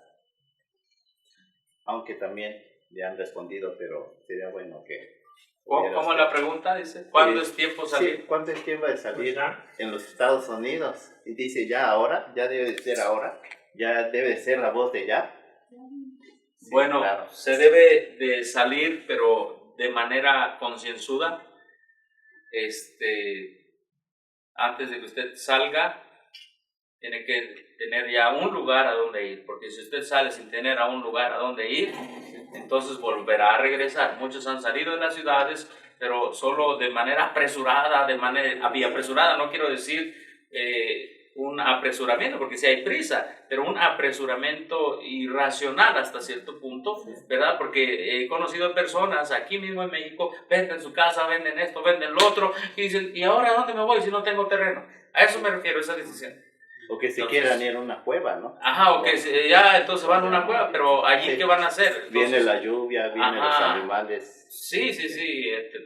[SPEAKER 5] Aunque también le han respondido, pero sería bueno que...
[SPEAKER 1] ¿Cómo la pregunta dice? ¿Cuándo es tiempo salir?
[SPEAKER 5] Sí, ¿cuánto es tiempo de salir en los Estados Unidos? Y dice ya ahora, ya debe de ser ahora, ya debe de ser la voz de ya. Sí,
[SPEAKER 1] bueno,
[SPEAKER 5] claro.
[SPEAKER 1] se debe de salir, pero de manera concienzuda. Antes de que usted salga, tiene que tener ya un lugar a donde ir, porque si usted sale sin tener a un lugar a donde ir, entonces volverá a regresar. Muchos han salido de las ciudades, pero solo de manera apresurada, apresurada, no quiero decir un apresuramiento, porque sí hay prisa, pero un apresuramiento irracional hasta cierto punto, ¿verdad? Porque he conocido personas aquí mismo en México, venden su casa, venden esto, venden lo otro, y dicen, ¿y ahora a dónde me voy si no tengo terreno? A eso me refiero, esa decisión.
[SPEAKER 5] O que se quieran ir a una cueva, ¿no?
[SPEAKER 1] Ajá, o que ya entonces van a una cueva, pero allí, sí. ¿Qué van a hacer? Entonces,
[SPEAKER 5] viene la lluvia, vienen los animales.
[SPEAKER 1] Sí,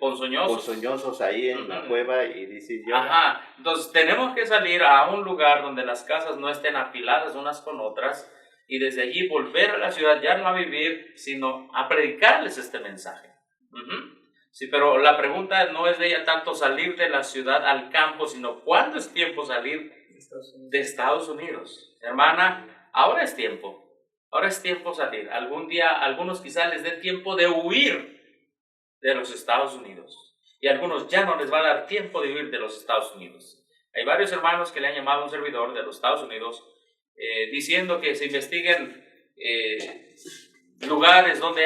[SPEAKER 1] ponzoñosos.
[SPEAKER 5] Ponzoñosos ahí en la cueva y dice yo.
[SPEAKER 1] Ajá, entonces tenemos que salir a un lugar donde las casas no estén apiladas unas con otras y desde allí volver a la ciudad, ya no a vivir, sino a predicarles este mensaje. Sí, pero la pregunta no es de ella tanto salir de la ciudad al campo, sino ¿cuándo es tiempo salir de Estados Unidos? Hermana, ahora es tiempo salir. Algún día, algunos quizás les dé tiempo de huir de los Estados Unidos y a algunos ya no les va a dar tiempo de huir de los Estados Unidos. Hay varios hermanos que le han llamado a un servidor de los Estados Unidos diciendo que se investiguen lugares donde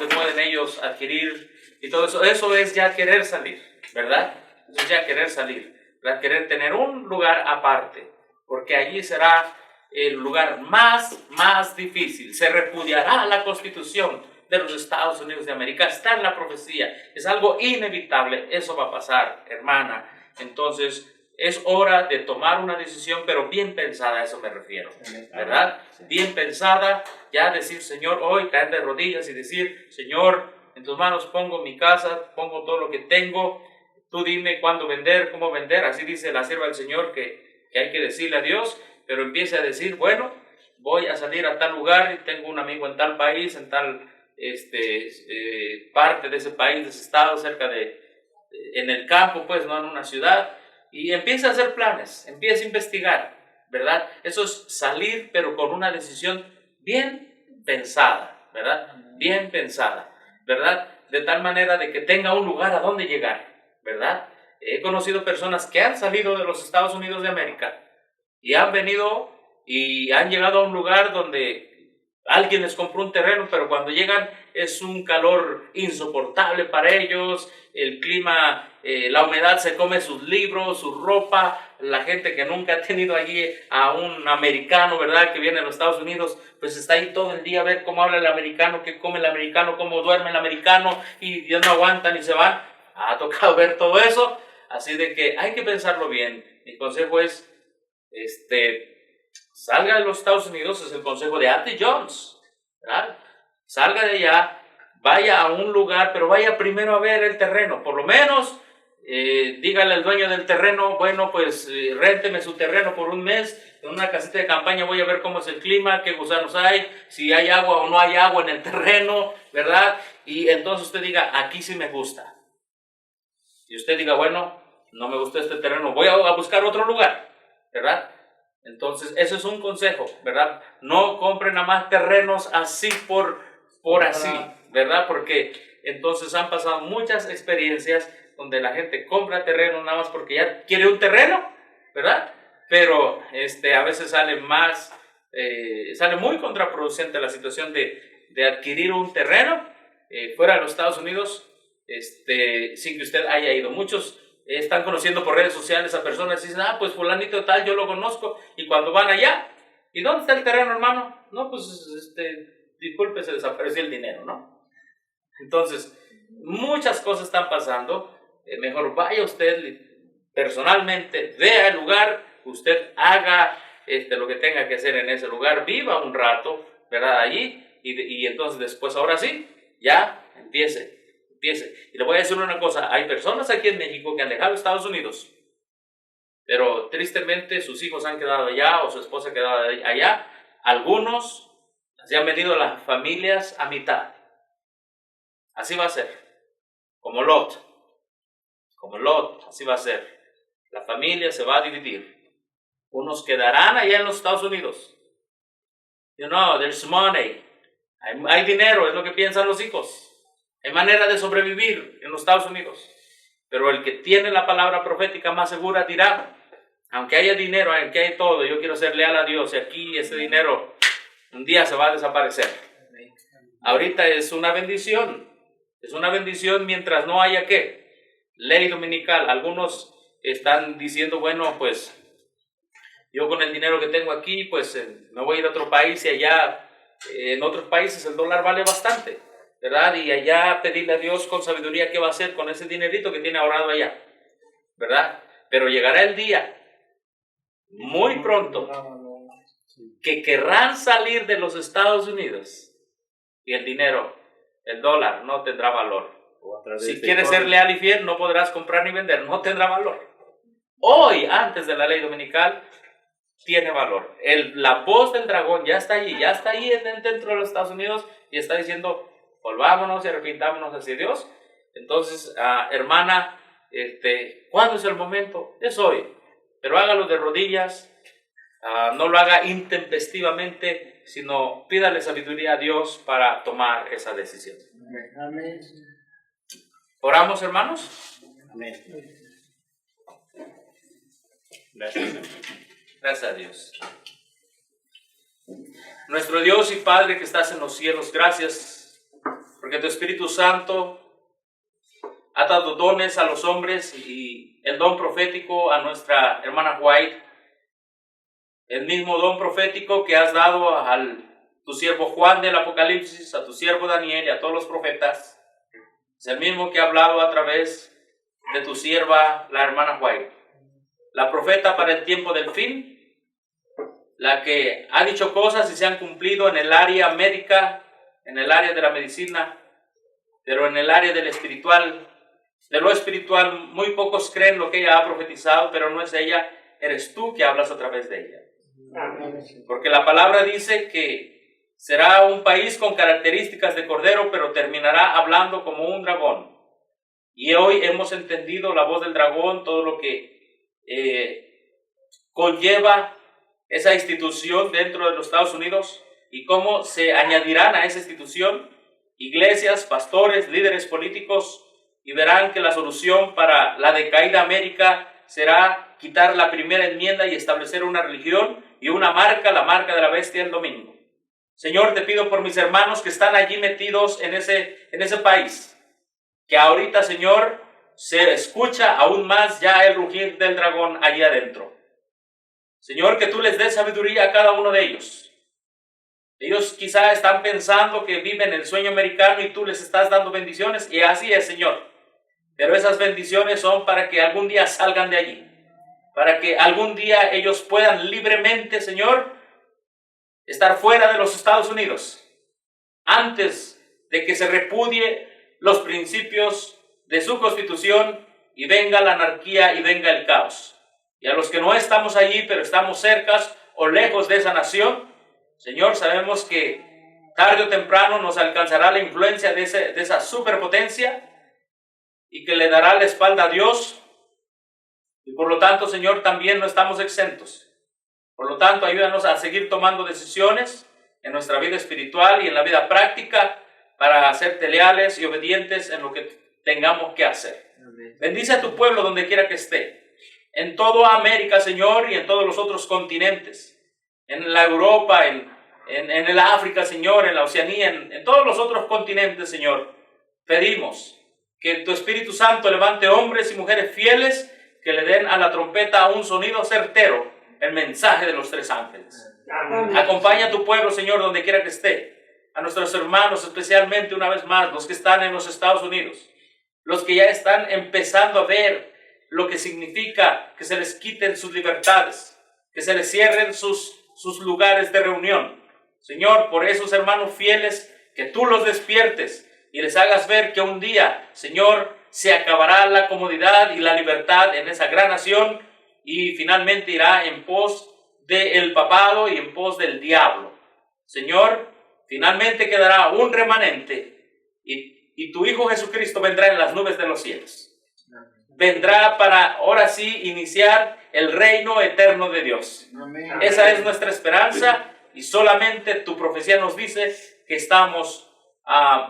[SPEAKER 1] pueden ellos adquirir y todo eso. Eso es ya querer salir, ¿verdad? Eso es ya querer salir, ¿verdad? Querer tener un lugar aparte, porque allí será el lugar más difícil. Se repudiará la Constitución de los Estados Unidos de América. Está en la profecía. Es algo inevitable. Eso va a pasar, hermana. Entonces, es hora de tomar una decisión, pero bien pensada, a eso me refiero, ¿verdad? Bien pensada, ya decir, Señor, hoy caer de rodillas y decir, Señor, en tus manos pongo mi casa, pongo todo lo que tengo. Tú dime cuándo vender, cómo vender. Así dice la sierva del Señor que hay que decirle a Dios, pero empiece a decir, bueno, voy a salir a tal lugar y tengo un amigo en tal país, en tal parte de ese país, de ese estado, en el campo, pues, no en una ciudad, y empieza a hacer planes, empieza a investigar, ¿verdad? Eso es salir, pero con una decisión bien pensada, ¿verdad? Bien pensada, ¿verdad? De tal manera de que tenga un lugar a donde llegar, ¿verdad? He conocido personas que han salido de los Estados Unidos de América y han venido y han llegado a un lugar donde alguien les compró un terreno, pero cuando llegan es un calor insoportable para ellos, el clima, la humedad se come sus libros, su ropa. La gente que nunca ha tenido allí a un americano, ¿verdad?, que viene a los Estados Unidos, pues está ahí todo el día a ver cómo habla el americano, qué come el americano, cómo duerme el americano, y ya no aguantan y se van. Ha tocado ver todo eso, así de que hay que pensarlo bien. Mi consejo es, salga de los Estados Unidos, es el consejo de A.T. Jones, ¿verdad? Salga de allá, vaya a un lugar, pero vaya primero a ver el terreno, por lo menos dígale al dueño del terreno, bueno, pues rénteme su terreno por un mes, en una casita de campaña voy a ver cómo es el clima, qué gusanos hay, si hay agua o no hay agua en el terreno, ¿verdad? Y entonces usted diga, aquí sí me gusta. Y usted diga, bueno, no me gusta este terreno, voy a buscar otro lugar, ¿verdad? Entonces, eso es un consejo, ¿verdad? No compren nada más terrenos así por así, ¿verdad? Porque entonces han pasado muchas experiencias donde la gente compra terreno nada más porque ya quiere un terreno, ¿verdad? Pero a veces sale muy contraproducente la situación de adquirir un terreno fuera de los Estados Unidos, sin que usted haya ido. Muchos están conociendo por redes sociales a personas y dicen, pues fulanito tal, yo lo conozco, y cuando van allá, ¿y dónde está el terreno, hermano? No, pues, disculpe, se desapareció el dinero, ¿no? Entonces, muchas cosas están pasando. Mejor vaya usted personalmente, vea el lugar, usted haga lo que tenga que hacer en ese lugar, viva un rato, ¿verdad? Allí, y entonces después, ahora sí, ya empiece. Y le voy a decir una cosa, hay personas aquí en México que han dejado Estados Unidos, pero tristemente sus hijos han quedado allá o su esposa ha quedado allá. Algunos se han venido las familias a mitad. Así va a ser, como Lot, así va a ser. La familia se va a dividir. Unos quedarán allá en los Estados Unidos. You know, there's money. Hay dinero, es lo que piensan los hijos. Hay manera de sobrevivir en los Estados Unidos. Pero el que tiene la palabra profética más segura dirá, aunque haya dinero, aunque haya todo, yo quiero ser leal a Dios, y aquí ese dinero un día se va a desaparecer. Ahorita es una bendición mientras no haya ¿qué? Ley dominical. Algunos están diciendo, bueno, pues yo con el dinero que tengo aquí, pues me voy a ir a otro país, y allá en otros países el dólar vale bastante, ¿verdad? Y allá pedirle a Dios con sabiduría qué va a hacer con ese dinerito que tiene ahorrado allá, ¿verdad? Pero llegará el día, muy pronto, que querrán salir de los Estados Unidos y el dinero, el dólar, no tendrá valor. Si quieres ser leal y fiel, no podrás comprar ni vender, no tendrá valor. Hoy, antes de la ley dominical, tiene valor. La voz del dragón ya está ahí dentro de los Estados Unidos, y está diciendo, volvámonos y arrepintámonos hacia Dios. Entonces, hermana, ¿cuándo es el momento? Es hoy, pero hágalo de rodillas, no lo haga intempestivamente, sino pídale sabiduría a Dios para tomar esa decisión.
[SPEAKER 7] Amén.
[SPEAKER 1] ¿Oramos, hermanos?
[SPEAKER 5] Amén. Gracias.
[SPEAKER 1] Gracias a Dios. Nuestro Dios y Padre que estás en los cielos, gracias porque tu Espíritu Santo ha dado dones a los hombres, y el don profético a nuestra hermana White, el mismo don profético que has dado a tu siervo Juan del Apocalipsis, a tu siervo Daniel y a todos los profetas, es el mismo que ha hablado a través de tu sierva, la hermana White, la profeta para el tiempo del fin, la que ha dicho cosas y se han cumplido en el área médica, en el área de la medicina, pero en el área del espiritual, de lo espiritual, muy pocos creen lo que ella ha profetizado, pero no es ella, eres tú que hablas a través de ella. Porque la palabra dice que será un país con características de cordero, pero terminará hablando como un dragón. Y hoy hemos entendido la voz del dragón, todo lo que conlleva esa institución dentro de los Estados Unidos, y cómo se añadirán a esa institución iglesias, pastores, líderes políticos, y verán que la solución para la decaída América será quitar la primera enmienda y establecer una religión y una marca, la marca de la bestia, el domingo. Señor, te pido por mis hermanos que están allí metidos en ese país, que ahorita, Señor, se escucha aún más ya el rugir del dragón allí adentro. Señor, que tú les des sabiduría a cada uno de ellos. Ellos quizá están pensando que viven el sueño americano y tú les estás dando bendiciones, y así es, Señor. Pero esas bendiciones son para que algún día salgan de allí, para que algún día ellos puedan libremente, Señor, estar fuera de los Estados Unidos, antes de que se repudie los principios de su constitución y venga la anarquía y venga el caos. Y a los que no estamos allí, pero estamos cerca o lejos de esa nación, Señor, sabemos que tarde o temprano nos alcanzará la influencia de esa superpotencia, y que le dará la espalda a Dios, y por lo tanto, Señor, también no estamos exentos. Por lo tanto, ayúdanos a seguir tomando decisiones en nuestra vida espiritual y en la vida práctica para hacerte leales y obedientes en lo que tengamos que hacer. Bendice a tu pueblo donde quiera que esté. En toda América, Señor, y en todos los otros continentes. En la Europa, en el África, Señor, en la Oceanía, en todos los otros continentes, Señor. Pedimos que tu Espíritu Santo levante hombres y mujeres fieles que le den a la trompeta un sonido certero, el mensaje de los tres ángeles.
[SPEAKER 2] Amén.
[SPEAKER 1] Acompaña a tu pueblo, Señor, donde quiera que esté. A nuestros hermanos, especialmente una vez más, los que están en los Estados Unidos, los que ya están empezando a ver lo que significa que se les quiten sus libertades, que se les cierren sus lugares de reunión. Señor, por esos hermanos fieles, que tú los despiertes y les hagas ver que un día, Señor, se acabará la comodidad y la libertad en esa gran nación y finalmente irá en pos del papado y en pos del diablo. Señor, finalmente quedará un remanente y tu Hijo Jesucristo vendrá en las nubes de los cielos. Vendrá para ahora sí iniciar el reino eterno de Dios.
[SPEAKER 7] Amén.
[SPEAKER 1] Esa es nuestra esperanza y solamente tu profecía nos dice que estamos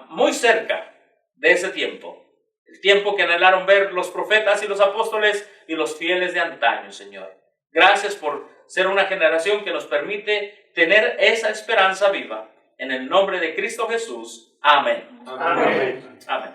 [SPEAKER 1] muy cerca de ese tiempo. El tiempo que anhelaron ver los profetas y los apóstoles y los fieles de antaño, Señor. Gracias por ser una generación que nos permite tener esa esperanza viva. En el nombre de Cristo Jesús. Amén.
[SPEAKER 2] Amén.
[SPEAKER 1] Amén.